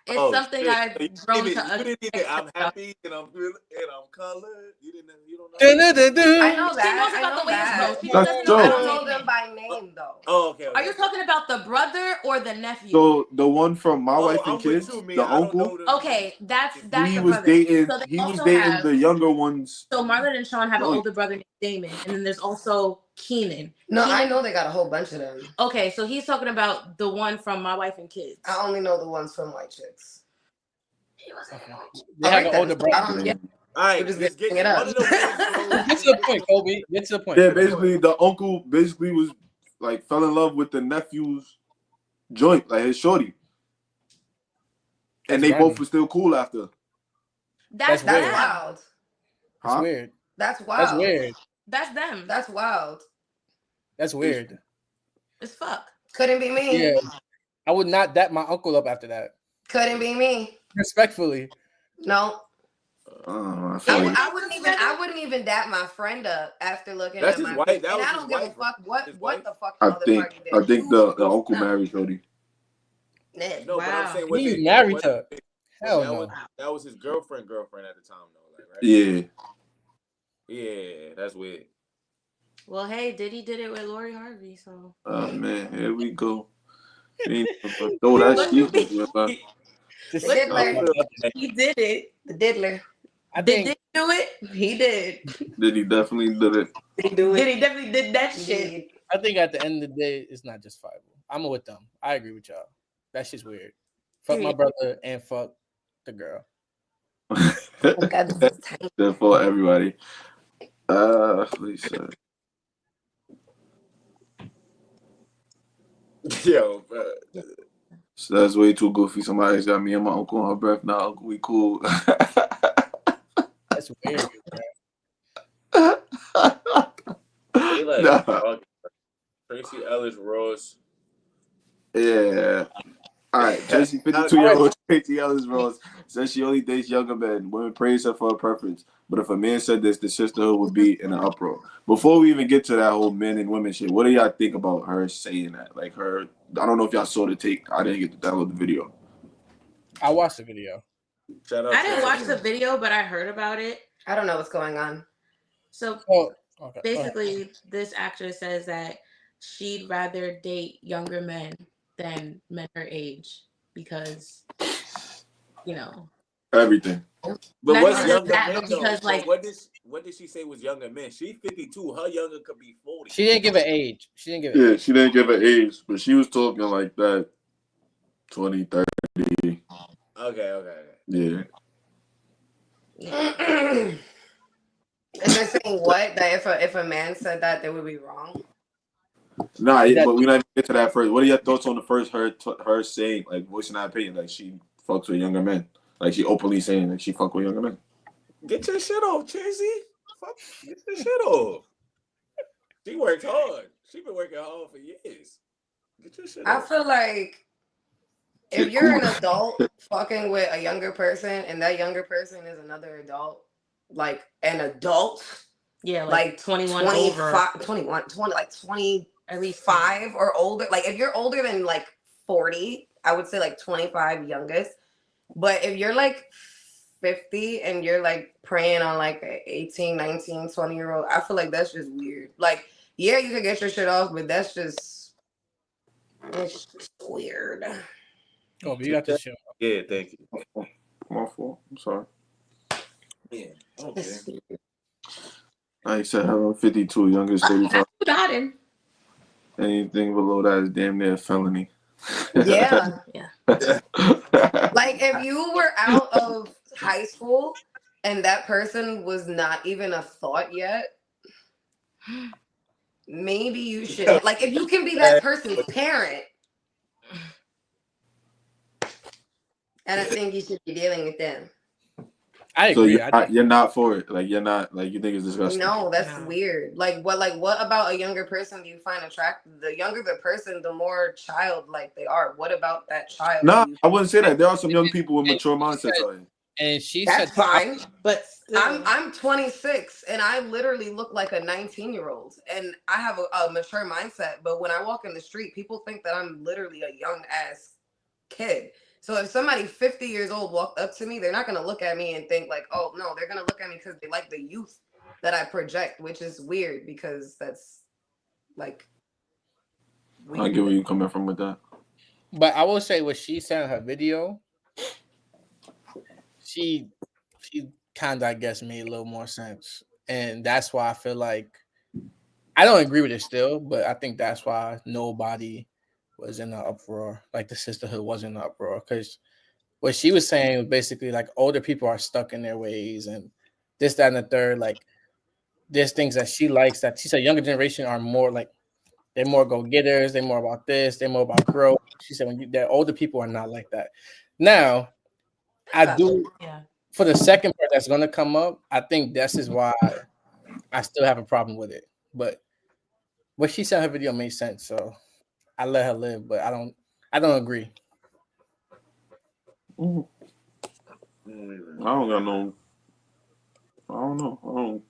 It's something shit. I've grown to You didn't even. accept. I'm happy and I'm good and I'm colored. You didn't. You don't know. I know She that. knows I about know the Wayans that. Bros. She That's doesn't dope. know I about don't know Damon. them by name though. Oh, okay. Are you talking about the brother or the nephew? So the one from My Wife I'm and Kids, with you, the Mia. I don't uncle, know them. Okay, that's he the was brother. dating. So they He was also dating have. the younger ones. So Marlon and Sean have an Joint. older brother named Damon, and then there's also Keenan. No, Keenan, I know they got a whole bunch of them. Okay, so he's talking about the one from My Wife and Kids. I only know the ones from White Chicks. He wasn't in White Chicks. They have Alright an older then. brother. I don't. Yeah, All right, we're just let's getting get it up. one of the Wayans Bros. Get to the point, Kobe. Get to the point. Yeah, basically the uncle basically was like fell in love with the nephew's joint, like his shorty, and That's they random. both were still cool after. That's That's them. wild. That's Huh? weird. That's wild. That's weird. That's them. That's wild. That's weird. It's fuck. Couldn't be me. Yeah, I would not dap my uncle up after that. Couldn't be me. Respectfully. No. I feel like I wouldn't even dap my friend up after looking That's at his my wife. face. That And was I his don't give wife, a fuck what His what wife? the fuck I the other think party did. I think the uncle married shorty. Yeah. No, but I'm Wow. saying was He it married was her. it- Hell that no. was that was his girlfriend at the time though, like right? Yeah. Yeah, that's weird. Well, hey, Diddy did it with Lori Harvey, so. Oh man, here we go. We ain't gonna throw that shit. The diddler. He did it. The diddler. I Did think Diddy do it? He did. Did he definitely did it? Did he do it? Diddy definitely did that shit. Indeed. I think at the end of the day, it's not justifiable. I'm with them. I agree with y'all. That shit's weird. Fuck my brother and fuck the girl. Oh God, this is tiny. That's for everybody. Lisa. Yo, So that's way too goofy. Somebody's got me and my uncle on her breath. Nah, uncle, we cool. That's weird. Bro. they like Nah. Tracy Ellis Ross. Yeah. All right. Tracy, 52-year-old Tracy Ellis Ross says she only dates younger men. Women praise her for her preference. But if a man said this, the sisterhood would be in an uproar. Before we even get to that whole men and women shit, what do y'all think about her saying that? Like her, I don't know if y'all saw the tape. I didn't get to download the video. I watched the video. Shout out I didn't to watch the video, but I heard about it. I don't know what's going on. So Oh, okay. basically, this actress says that she'd rather date younger men than men her age because, you know. Everything. But Not what's even younger that, men but though? because, So like- what did she say was younger men? She 52. Her younger could be 40. She didn't give an age. She didn't give an Yeah, age. she didn't give an age, but she was talking like that 20, 30. Okay. Yeah. And they're saying what? That if a man said that, they would be wrong. Nah, but we not even get to that first. What are your thoughts on the first her saying, like, voicing her opinion, like she fucks with younger men, like she openly saying that she fuck with younger men? Get your shit off, Tracy. Fuck, get your shit off. She worked hard. She been working hard for years. Get your shit I off. feel like if you're an adult fucking with a younger person and that younger person is another adult, like an adult, Yeah, like 21 25, over. 21, 20, like 20, At least 5 or older. Like if you're older than like 40, I would say like 25 youngest. But if you're like 50 and you're like preying on like an 18, 19, 20-year-old, I feel like that's just weird. Like, yeah, you can get your shit off, but it's just weird. Oh, but you got this shit. Yeah, thank you. My fault. I'm sorry. Yeah. Okay. I said I'm 52, youngest 35. Got him. Anything below that is damn near a felony. Yeah. Yeah. Like if you were out of high school and that person was not even a thought yet, maybe you should. Like if you can be that person's parent, I don't think you should be dealing with them. I So agree. you're not for it. Like you're not like you think it's disgusting. No, that's No. weird. Like what about a younger person do you find attractive? The younger the person, the more childlike they are. What about that child? Nah, do you I wouldn't say that. There are some young people with And mature she mindsets said, out here. and she That's said, fine. But still, I'm 26 and I literally look like a 19-year-old and I have a mature mindset. But when I walk in the street, people think that I'm literally a young ass kid. So if somebody 50 years old walked up to me, they're not gonna look at me and think like, oh no, they're gonna look at me because they like the youth that I project, which is weird because that's like I weird. get where you coming from with that. but I will say what she said in her video, she kind of I guess made a little more sense, and that's why I feel like I don't agree with it still, but I think that's why nobody was in the uproar, like the sisterhood was in the uproar, because what she was saying was basically like older people are stuck in their ways and this, that, and the third. Like there's things that she likes that she said younger generation are more like they're more go getters, they're more about this, they're more about growth. She said that older people are not like that. Now, I do yeah. for the second part that's gonna come up, I think this is why I still have a problem with it. But what she said in her video made sense, so I let her live, but I don't agree. I don't got no. I don't know.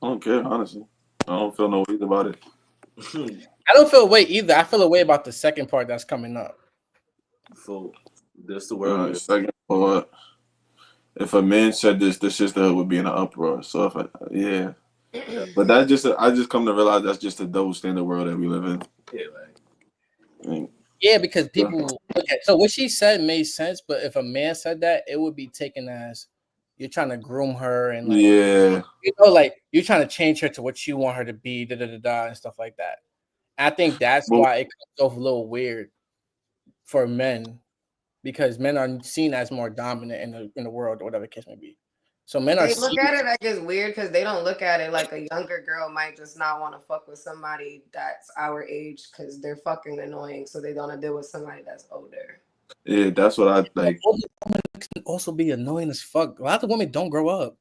I don't care honestly. I don't feel no way about it. I don't feel a way either. I feel a way about the second part that's coming up. So that's the word. Second part. If a man said this, the sisterhood would be in an uproar. So if yeah. But that's just I just come to realize that's just a double standard world that we live in. Yeah, like I mean, Yeah, because people okay. So what she said made sense, but if a man said that, it would be taken as you're trying to groom her and like yeah. like you're trying to change her to what you want her to be, da da da da, and stuff like that. I think that's Well, why it comes off a little weird for men because men are seen as more dominant in the world or whatever the case may be. So men are They look seen. at it like it's weird because they don't look at it like a younger girl might just not want to fuck with somebody that's our age because they're fucking annoying. So they don't want to deal with somebody that's older. yeah, that's what I like. Older women can also be annoying as fuck. A lot of women don't grow up.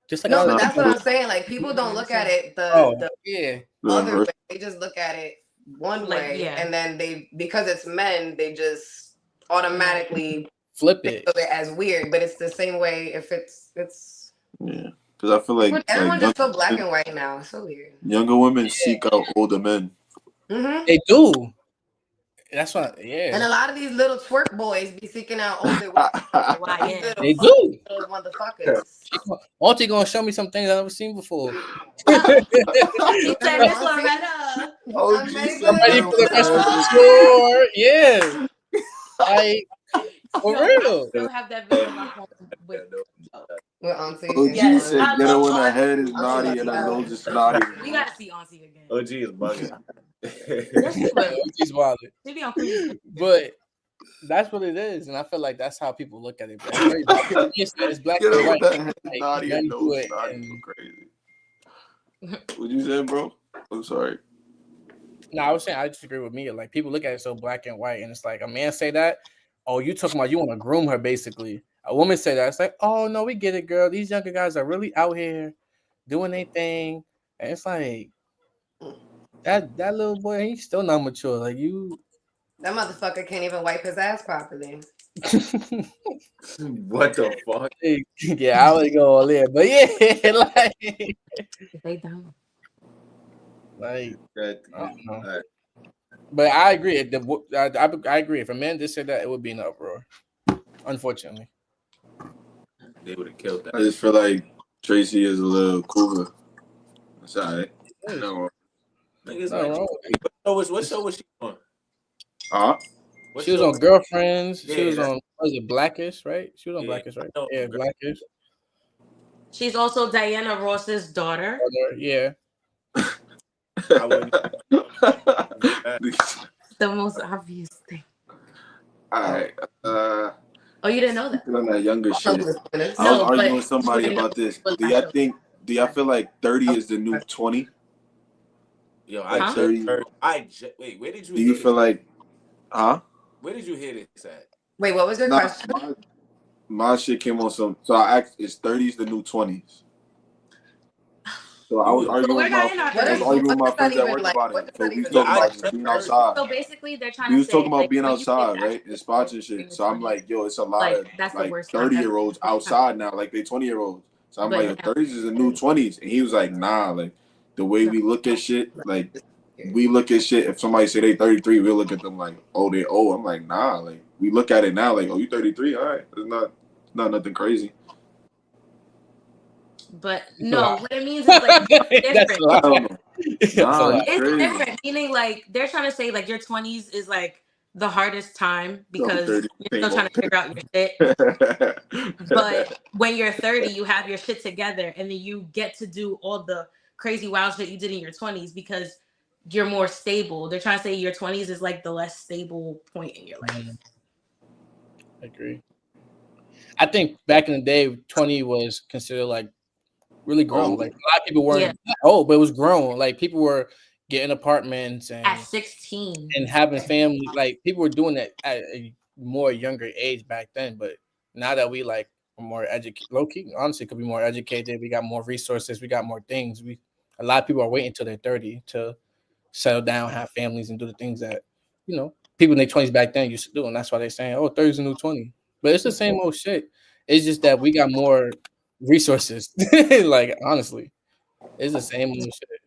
Just like a No, lot but of that's what I'm saying. Like people don't look at it the yeah. other way. They just look at it one Like, way, yeah. and then they because it's men, they just automatically Flip think it. of it as weird. But it's the same way if it's Yeah, because I feel like everyone's young just so black women, and white now. It's so weird. younger women seek out older men. Mm-hmm. They do. That's what. Yeah. And a lot of these little twerk boys be seeking out older women. Why? These Yeah. little They fucking do. little motherfuckers. Auntie gonna show me some things I've never seen before. She said Miss Auntie? Loretta. Oh, I'm geez, ready I'm ready for the rest of the tour. Yeah. Like for Yo, I real. still have that video on my phone with. With Auntie. OG Yes, said, I "Get her love when her Auntie. head is Auntie naughty was and her wild. nose is snotty." We gotta see Auntie again. OG is bugging. Yeah, she was. She's wild. She be on Queen's. But that's what it is, and I feel like that's how people look at it. Bro. It's very it's black Get and her white. with her head Like, naughty and men do nose it, snotty. and Go crazy. What you said, bro? I'm sorry. no, I was saying I disagree with me. Like people look at it so black and white, and it's like a man say that, oh, you talking about you want to groom her, basically. A woman say that, it's like, oh no, we get it, girl. These younger guys are really out here doing their thing, and it's like that little boy, he's still not mature. Like you, That motherfucker can't even wipe his ass properly. What the fuck? yeah, I would go all in, but yeah, like, They don't. like That, I don't know. that- But I agree. I agree. If a man did say that, it would be an uproar. Unfortunately, they would have killed that. I just feel like Tracy is a little cougar. That's all right. No. Niggas nothing like, wrong with it. what show was she on? What She was show on Girlfriends. Yeah, She was that's- on was it Blackish, right? She was on Yeah, Blackish, right? I know. Yeah, Blackish. She's also Diana Ross's daughter. Yeah. I wouldn't. The most obvious thing. All right. Oh, you didn't know that? On that younger shit. I was No, arguing but with somebody you didn't know about this. it was Do y'all actually- think? Do y'all feel like 30 is the new 20? Yo, Like I 30. just heard. Wait. Where did you? Do you hear feel this? like? Huh? Where did you hear this at? Wait, what was your Nah, question? my shit came on some. So I asked, is 30s the new 20s? So I was Ooh. arguing we're with not in our I was 30s. arguing with What my does that friends at even work like? about What it. does So that we was even Yeah, talking I mean? about just being heard. outside. So basically, they're trying We to was say talking about like being when you hit outside, your right? actual In spots and in shit. your So I'm 20s, like, yo, it's a lot like of that's the like worst time 30-year-olds ever. outside now, like they 20-year-olds. So I'm like, But yo, now, 30s is the new 20s. And he was like, nah, like the way no. we look at shit, like we look at shit. If somebody say they 33, we'll look at them like, oh, they old. I'm like, nah, like we look at it now, like, oh, you 33, all right. It's not nothing crazy. But no, what it means is like That's different. a lot. I don't know. That's a Nah, lot. you It's crazy. different, meaning like they're trying to say like your 20s is like the hardest time No, because 30, you're still trying to figure out your shit. But when you're 30, you have your shit together and then you get to do all the crazy wild shit you did in your 20s because you're more stable. They're trying to say your 20s is like the less stable point in your life. I agree. I think back in the day, 20 was considered like really grown. Oh. Like a lot of people weren't old, but it was grown. Like people were getting apartments At and 16. having family. Like people were doing that at a more younger age back then. But now that we like are more educated, low key, honestly, could be more educated. We got more resources. We got more things. A lot of people are waiting till they're 30 to settle down, have families, and do the things that people in their 20s back then used to do. And that's why they're saying, "Oh, 30 is a new 20." But it's the same old shit. It's just that we got more resources. Like honestly, it's the same old shit.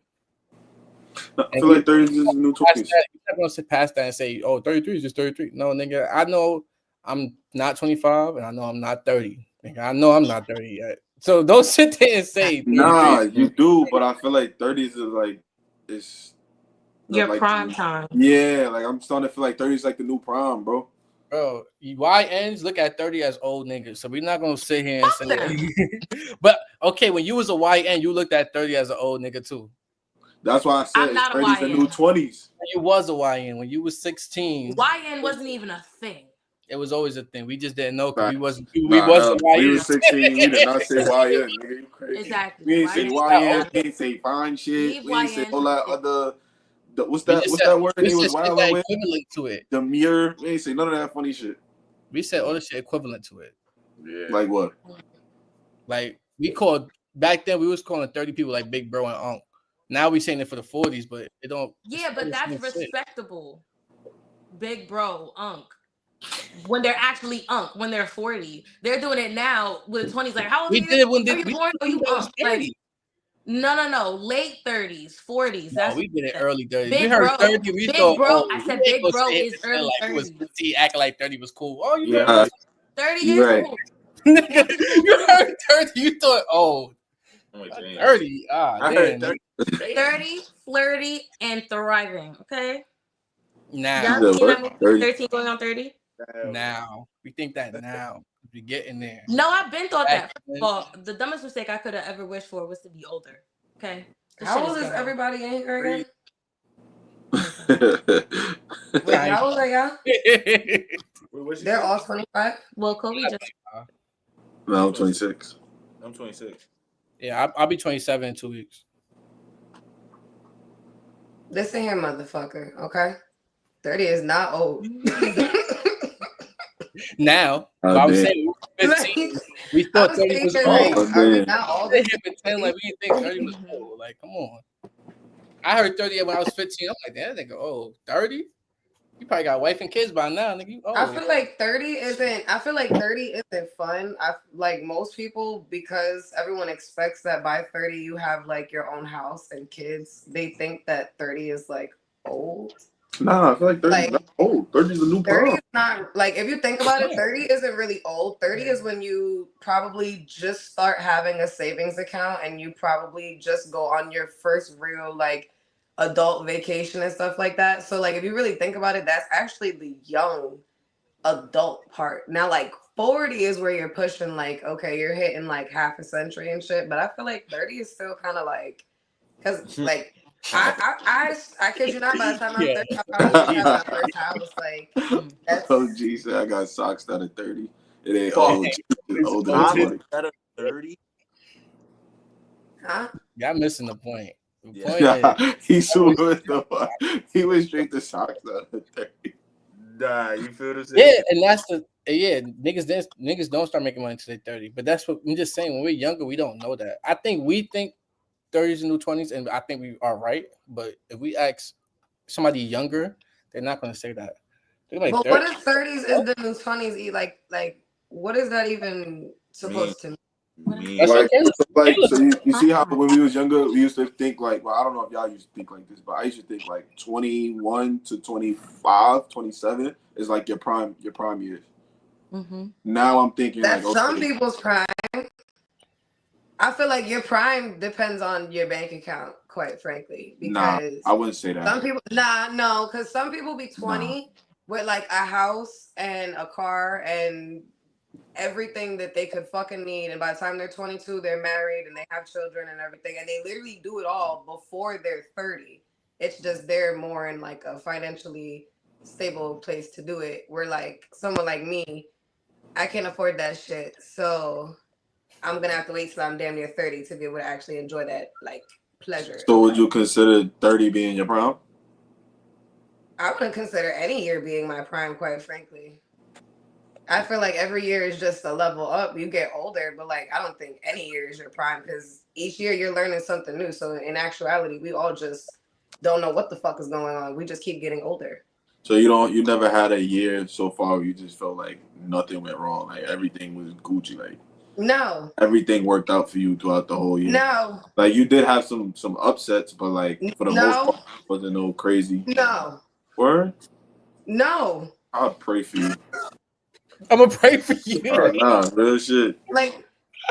I And feel like 30 is the new past 20s. that, you're not gonna sit past that and say, "Oh, 33 is just 33." No, nigga, I know I'm not 25, and I know I'm not 30. Nigga, I know I'm not 30 yet. So don't sit there and say 33. Nah, you do, but I feel like 30s is like it's Your like prime time. yeah, like I'm starting to feel like 30 is like the new prom, bro. Bro, YNs look at 30 as old niggas, so we're not gonna sit here and Fuck say them. but okay, when you was a YN, you looked at 30 as an old nigga too. That's why I said I'm not a 30 is the YN. new 20s. You was a YN when you was 16. YN wasn't even a thing. It was always a thing. We just didn't know because Facts. we Nah, hell, wasn't we YN. was 16. We did not say YN, nigga. You crazy? Exactly. We ain't say YN. YN. We ain't say fine shit. Leave We ain't say YN all to that the other. What's We that? just What's said that word we they said was shit wilding that with? equivalent to it. Demure. We ain't say none of that funny shit. We said all the shit equivalent to it. Yeah. Like what? Like we called back then, we was calling 30 people like Big Bro and Unc. Now we saying it for the 40s, but it don't. Yeah, but it's that's the same shit. respectable. Big bro, Unc. When they're actually Unc, when they're 40. They're doing it now with 20s. Like, how old are We you? did it when Are you we born? Are did you it was Unc? Like, 30. no. Late 30s, 40s. No, That's we did it that. early 30s. We Big heard bro. 30. We Big thought, bro. oh, I we said ain't big gonna bro sit here is and pretend early like we was 30s. 15, acting like 30 was cool. Oh, you Yeah. 30? 30 You years right. old. Nigga, you heard 30. You thought, oh, Oh, damn. 30. Ah, I damn. heard 30. 30, flirty, and thriving. Okay. Now, You Y'all said seen that what? movie 30. 13 going on 30? now. We think that now. We getting there. No, I've been thought Back that. then, Well, the dumbest mistake I could have ever wished for was to be older. Okay. This How shit old is ghetto. everybody in here again? Wait, Right. how old are y'all? Wait, what she They're say? all 25. Well, Kobe just No, I'm 26. I'm 26. Yeah, I'll be 27 in 2 weeks. Listen here, motherfucker. Okay, 30 is not old. Now, but Oh, I'm damn. saying we were 15. Like, We thought I'm 30 saying, was 'cause, old. like, Oh, are we damn. not all They the hit pretend like we didn't think 30 was old. Like, come on. I heard 30 when I was 15. I'm like, that nigga old. 30? You probably got a wife and kids by now, nigga. You I old. feel like 30 isn't. I feel like 30 isn't fun. I like most people because everyone expects that by 30 you have like your own house and kids. They think that 30 is like old. Nah, I feel like 30 is Like not old. 30 is the new 30 prom. is not like if you think about it, Yeah. 30 isn't really old. 30 is when you probably just start having a savings account and you probably just go on your first real like adult vacation and stuff like that. So like if you really think about it, that's actually the young adult part. Now like 40 is where you're pushing like okay, you're hitting like half a century and shit, but I feel like 30 is still kind of like cuz like I kid you not. By the time I'm Yeah. 30, I'll probably have my first house. Like that's OG said I got socks that are 30. It ain't Fuck. old. It's older OG. than 20. Instead of 30. huh? Y'all missing the point. The Yeah. point is, Yeah, he went straight to socks that are 30. Nah, you feel the same? yeah, and that's the niggas don't start making money until they're 30. But that's what I'm just saying. When we're younger, we don't know that. I think we think 30s and new 20s, and I think we are right. But if we ask somebody younger, they're not going to say that. They're like But 30. what if 30s is the new 20s? Like what is that even supposed to mean? Me. That's Like, okay. so you see how when we was younger, we used to think like, well, I don't know if y'all used to think like this, but I used to think like 21 to 25, 27 is like your prime years. Mm-hmm. Now I'm thinking like, That's some okay, people's prime. I feel like your prime depends on your bank account, quite frankly, nah, because I wouldn't say that. some people, no, because some people be 20 with like a house and a car and everything that they could fucking need, and by the time they're 22, they're married and they have children and everything, and they literally do it all before they're 30. It's just they're more in like a financially stable place to do it. Where like someone like me, I can't afford that shit, so I'm gonna have to wait till I'm damn near 30 to be able to actually enjoy that like pleasure. So would you consider 30 being your prime? I wouldn't consider any year being my prime, quite frankly. I feel like every year is just a level up. You get older, but like I don't think any year is your prime because each year you're learning something new. So in actuality, we all just don't know what the fuck is going on. We just keep getting older. So you never had a year so far where you just felt like nothing went wrong, like everything was Gucci, like No, everything worked out for you throughout the whole year. no, Like you did have some upsets, but like for the most no, part, it wasn't no crazy. no, Word? no. I'll pray for you. I'm gonna pray for you. Nah, real shit. Like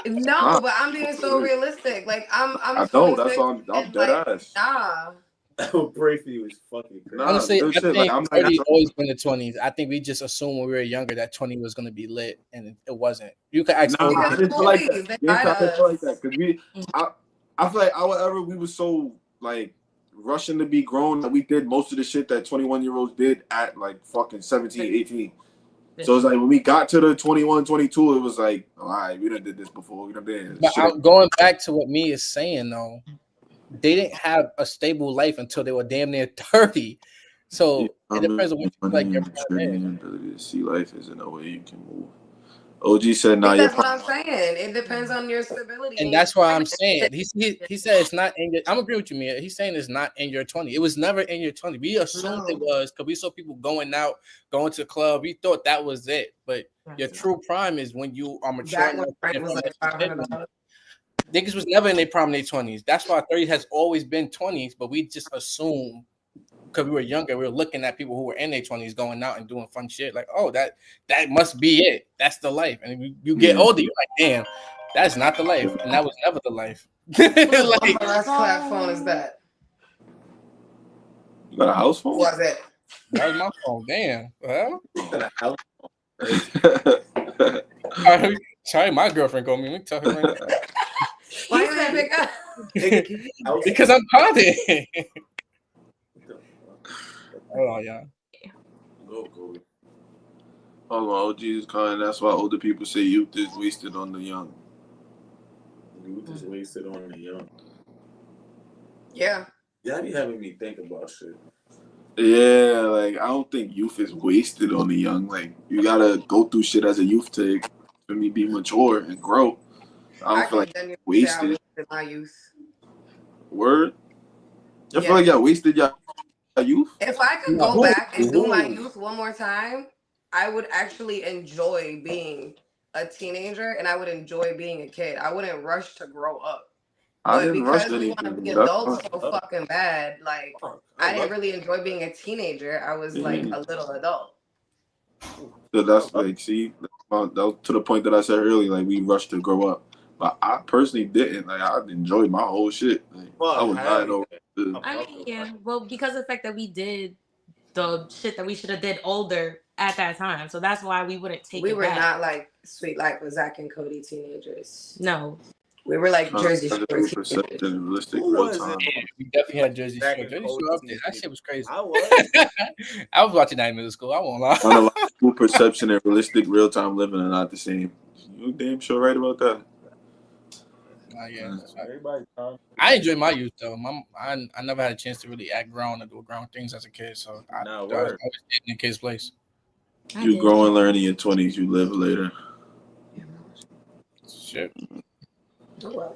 no, Nah, but I'm being so realistic. Like I'm I know. That's 26 why I'm and dead like ass. nah. I would pray for you is fucking crazy. Nah, Honestly, real I shit. Like think I'm not 30 even always been the 20s. I think we just assumed when we were younger that 20 was gonna be lit, and it wasn't. You could ask older Nah, I Because didn't people. feel like that. movies, they You ain't lied trying to to feel like us. that because I feel like our era we were so like rushing to be grown that we did most of the shit that 21-year-olds did at like fucking 17, 18. So it's like when we got to the 21, 22, it was like, all right, we done did this before. We done did But shit. I'm going back to what me is saying though. They didn't have a stable life until they were damn near 30. So it depends on what you feel like Money your and prime maturity is. and ability to see life is in a way you can move. OG said, "Nah, See, you're that's what I'm saying. It depends on your stability And and your that's why I'm climate. saying he said it's not in your. I'm agree with you, Mia. He's saying it's not in your 20. It was never in your 20. We assumed it No. was because we saw people going out, going to the club. We thought that was it. But your true prime is when you are mature Back when enough rent and was like financially $500. niggas was never in their prime in their 20s. That's why 30 has always been 20s, but we just assume because we were younger, we were looking at people who were in their 20s going out and doing fun shit. Like, oh, that must be it. That's the life. And you get older, you're like, damn, that's not the life. And that was never the life. What Like, last clap phone is that? You got a house phone? Was it? that was my phone. Damn. Well, sorry, my girlfriend called me. Let me tell her right now. Why you didn't pick up? Because I'm potted. Hold on, y'all. Go. Hold on, OG is calling. That's why older people say youth is wasted on the young. Youth is wasted on the young. Yeah. Y'all be having me think about shit. Yeah, like I don't think youth is wasted on the young. Like you gotta go through shit as a youth to be mature and grow. I don't feel like genuinely say I wasted. wasted my youth. Word. I feel Yes. like y'all wasted y'all youth. If I could go back and do my youth one more time, I would actually enjoy being a teenager and I would enjoy being a kid. I wouldn't rush to grow up. I But didn't rush because we want to anything. be That's adults so fucking bad, like I didn't really enjoy being a teenager. I was like a little adult. So that's like, see, that was to the point that I said earlier. Like we rushed to grow up, but I personally didn't. Like I enjoyed my whole shit. Like, I was not over. I mean, yeah. Well, because of the fact that we did the shit that we should have did older at that time, so that's why we wouldn't take. We it were back. not like Sweet Life with Zach and Cody teenagers. No. We were like Jersey Shore. Perception, realistic, Who real was time. it? We definitely had Jersey Back Shore. in Jersey cold Shore up there. That season. shit was crazy. I was. I was watching that in middle school. I won't lie. Chronological perception and realistic real time living are not the same. You damn sure right about that. Yeah. Everybody. I enjoyed my youth though. I never had a chance to really act grown and do grown things as a kid, so I was always in a kid's place. You grow and learn in your 20s. You live later. Shit. Go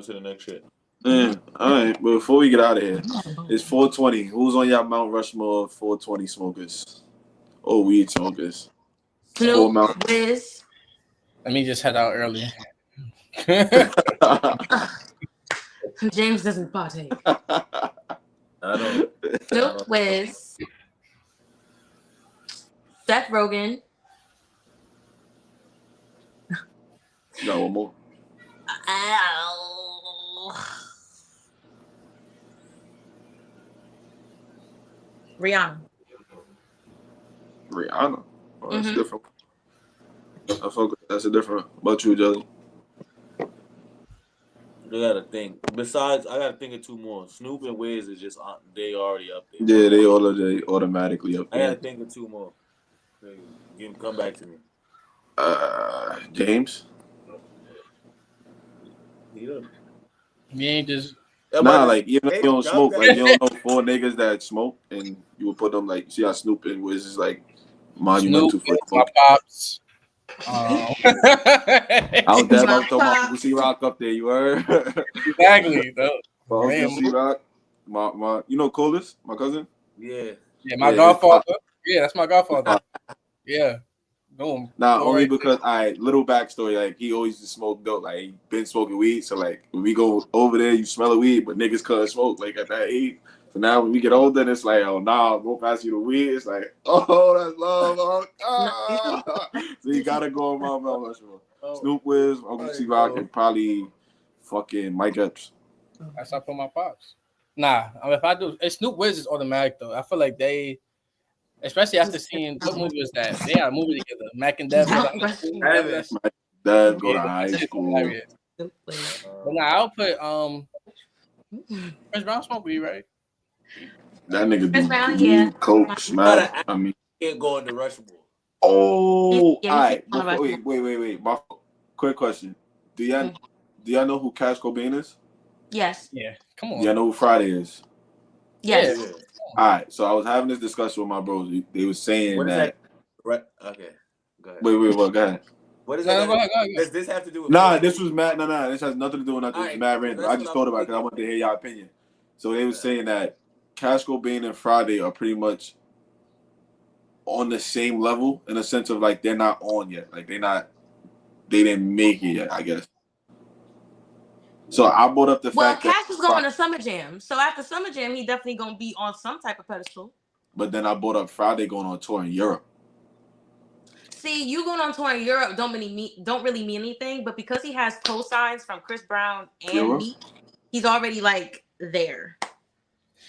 to the next shit. All right, but before we get out of here, it's 420. Who's on your Mount Rushmore of 420 smokers? Or weed smokers? Snoop, Wiz. Let me just head out early. James doesn't partake. I don't. Snoop, Wiz. Seth Rogen. You got one more? Rihanna. Oh, that's different. That's a different. About you, Jelly? You gotta think. Besides, I gotta think of two more. Snoop and Wiz is just they already up there. Yeah, they automatically up there. I gotta think of two more. Come back to me. James. Yeah. You ain't just Nah, like even if you don't smoke, like you don't know 4 niggas that smoke, and you would put them like see how Snoop and Wiz is like monumental for my pops. I was dead about to talk about C-Rock up there. You heard? Exactly, though. C-Rock, my, you know Colas, my cousin. Yeah, my godfather. Yeah, that's my godfather. Yeah. Boom. Nah, only because little backstory, like he always just smoked dope. Like he been smoking weed. So like when we go over there, you smell the weed, but niggas couldn't smoke like at that age. So now when we get older, it's like, oh nah, I'll go pass you the weed. It's like, oh that's love. So you gotta go on Mount Rushmore. Snoop Wiz, Uncle C-Rock, and probably fucking Mike Epps. That's how I put my pops. Nah, I mean, if I do, Snoop Wiz is automatic though. I feel like they. Especially after seeing what movie was that? They had a movie together. Mac and Dev go to high school. Dev go to high school. But now I'll put Chris Brown smoke weed, right? That nigga do coke, smack. I mean, can't go in the Rushmore. Oh, all right. Wait. My quick question: Do y'all know who Cash Cobain is? Yes. Yeah. Come on. Do y'all know who Friday is? Yes. Yeah. All right, so I was having this discussion with my bros. They were saying that. Right. Okay. Go ahead. Wait. What? Go ahead. What is that? Does this have to do with? This was mad. No. This has nothing to do with nothing. It's mad random. I just thought about it because I wanted to hear your opinion. So they were saying that Cash Cobain and Friday are pretty much on the same level in a sense of like they're not on yet. Like they didn't make it yet, I guess. So I brought up the fact that Cash is going to Summer Jam. So after Summer Jam, he definitely gonna be on some type of pedestal. But then I brought up Friday going on tour in Europe. See, you going on tour in Europe don't really mean anything, but because he has cosigns from Chris Brown and Meek, he's already like there.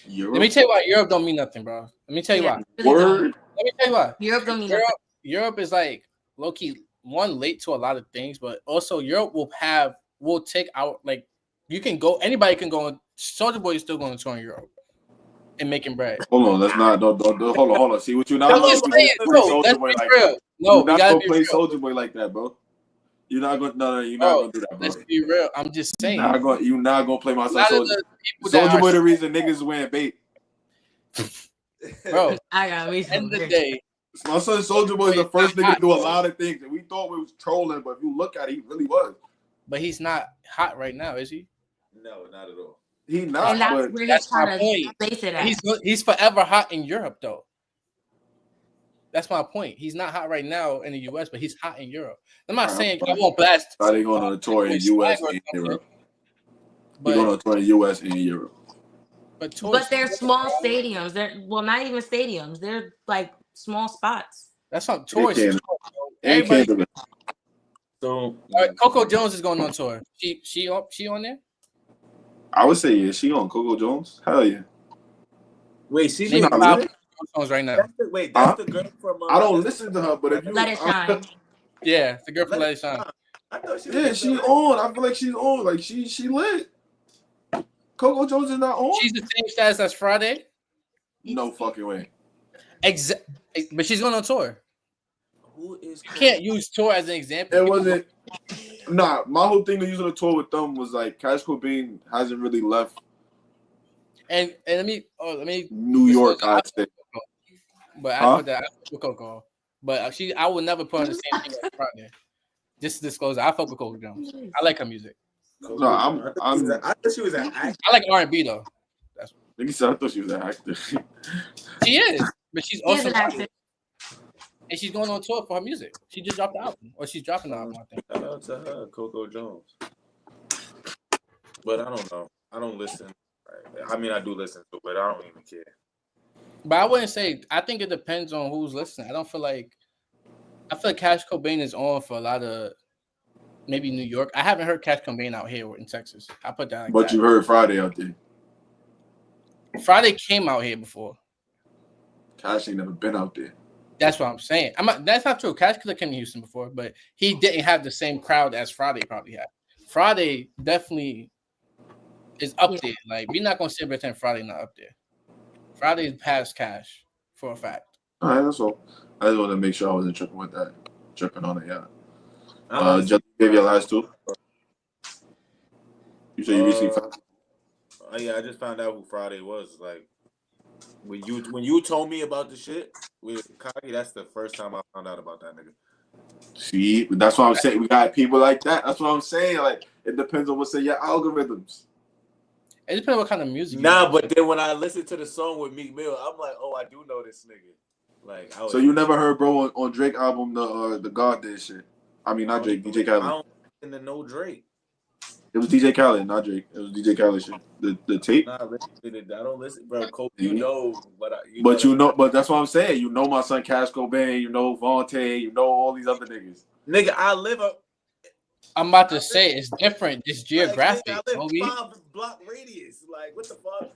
Europe? Let me tell you why Europe don't mean nothing, bro. Let me tell you why. Word. Let me tell you why. Europe don't mean nothing. Europe is like low key late to a lot of things, but also Europe will take out like you can go. Anybody can go. Soulja Boy is still going to tour in Europe and making bread. Hold on, let's not. Don't hold on. See what you're not. Let's be real. No, we gotta play Soulja Boy like that, bro. You're not going. No, you're not going to do that, bro. Let's be real. I'm just saying. You're not going to play my son Soulja Boy. The reason niggas wearing bait, bro. I got me. End of the day. My son Soulja Boy is the first nigga to do a lot of things that we thought we was trolling, but if you look at it, he really was. But he's not hot right now, is he? No, not at all. He's not. And that's where he's trying to base it at. He's forever hot in Europe, though. That's my point. He's not hot right now in the U.S., but he's hot in Europe. I'm not saying I won't blast. Are they going on a tour in U.S. and Europe? They're going on a tour in U.S. and Europe. But they're small stadiums. They're not even stadiums. They're like small spots. That's not tourists. Everybody. So Coco Jones is going on tour. She on there? I would say yeah. She on Coco Jones? Hell yeah. Wait, she's not really? Songs right now. That's the girl from. I don't listen to her, but if you Let It Shine. Yeah, it's the girl from Let It Shine. I thought she was Yeah, she on. I feel like she's on. Like she lit. Coco Jones is not on. She's the same status as Friday. No fucking way. But she's going on tour. Who is? You can't use tour as an example. It wasn't. Nah, my whole thing to using a tour with them was like Cash Cobain hasn't really left. And let me New York, I'd say. But I put that with Coco. But I would never put on the same thing as Friday. Just to disclose, I fuck with Coco Jones. I like her music. No, I thought she was an actor. I like R&B though. That's what I thought she was an actor. She is, but she's also an actor. and she's going on tour for her music. She just dropped the album, or she's dropping the album, I think. Shout out to her, Coco Jones. But I don't know. I don't listen. I mean, I do listen to it, but I don't even care. But I wouldn't say. I think it depends on who's listening. I feel like Cash Cobain is on for a lot of maybe New York. I haven't heard Cash Cobain out here in Texas. I put that. But you heard Friday out there. Friday came out here before. Cash ain't never been out there. That's what I'm saying. That's not true. Cash could have come to Houston before, but he didn't have the same crowd as Friday probably had. Friday definitely is up there. Like, we're not gonna sit and pretend Friday not up there. Friday's past Cash for a fact. All right, that's all. I just wanted to make sure I wasn't tripping with that. Tripping on it, yeah. Just give your last two. You said you recently found. Yeah, I just found out who Friday was. Like when you told me about the shit with Kagi, that's the first time I found out about that nigga. See, that's what I'm saying. We got people like that. That's what I'm saying. Like, it depends on what's in your algorithms. It depends on what kind of music. Nah, but then when I listened to the song with Meek Mill, I'm like, oh, I do know this nigga. Like, so you never heard, bro, on Drake album the God did shit. I mean, not Drake, DJ Khaled. I don't listen to no Drake. It was DJ Khaled, not Drake. It was DJ Khaled shit. The tape. Nah, I don't listen, bro. Kobe, you know, but but that's what I'm saying. You know my son Cash Cobain. You know Vontae. You know all these other niggas. Nigga, I live up. I'm about to say it's different. It's geographic. Like, nigga, I live 5 block radius. Like, what the fuck?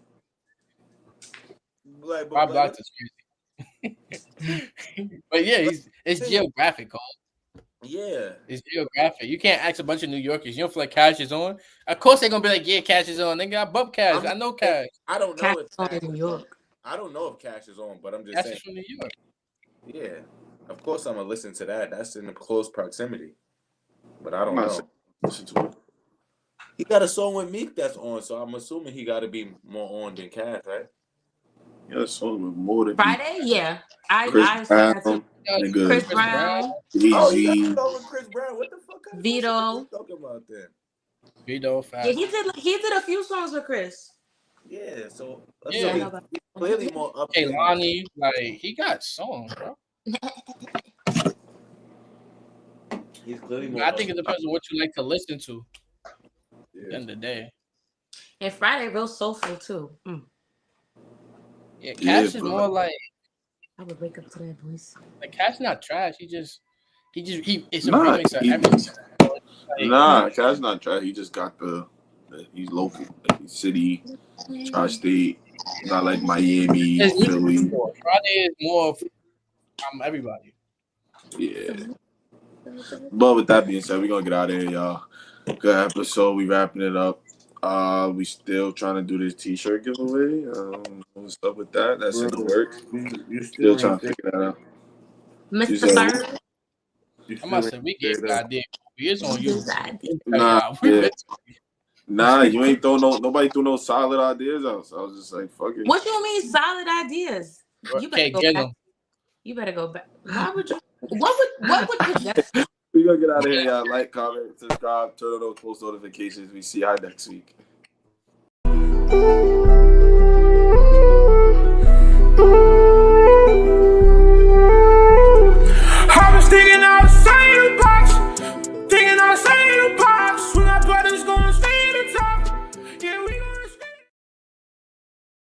Like, 5 blocks is crazy. But yeah, it's geographic, Cole. Yeah, it's geographic. You can't ask a bunch of New Yorkers. You don't feel like Cash is on. Of course they're gonna be like, yeah, Cash is on. They got bump Cash. I know Cash. I don't know if Cash is on New York. I don't know if Cash is on, but I'm just Cash saying. Is from New York. Yeah, of course I'm gonna listen to that. That's in close proximity. But I don't know. Listen to it. He got a song with Meek that's on, so I'm assuming he got to be more on than Cash, right? Yeah, a song with more than Friday, yeah. Chris Brown, Chris Brown, Jay-Z. Chris Brown. What the fuck? Vito. Talking about then? Vito, fast. Yeah, he did a few songs with Chris. Yeah, so yeah, he's clearly more up. Hey, Lonnie, like he got songs, bro. He's clearly more. I think it depends on what you like to listen to. Yeah. At the end of the day. And Friday real soulful too. Yeah, Cash is more like. I would wake up to that voice. Like Cash not trash. It's a remix of everything. Nah, Cash not trash. He just got he's local, like he's city, tri-state, not like Miami, Philly. Friday is more from everybody. Yeah. But with that being said, we're gonna get out of here, y'all. Good episode. We wrapping it up. We still trying to do this t-shirt giveaway. What's up with that? That's in the work. You're still trying to figure that out. Mr. Bird. I'm about to say we get the idea. It's on you. Nah, you ain't nobody threw no solid ideas out. So I was just like, fuck it. What you mean solid ideas? You better go back. Them. You better go back. Why would you? What would you just? We gonna get out of here, y'all. Like, comment, subscribe, turn on those post notifications. We see y'all next week.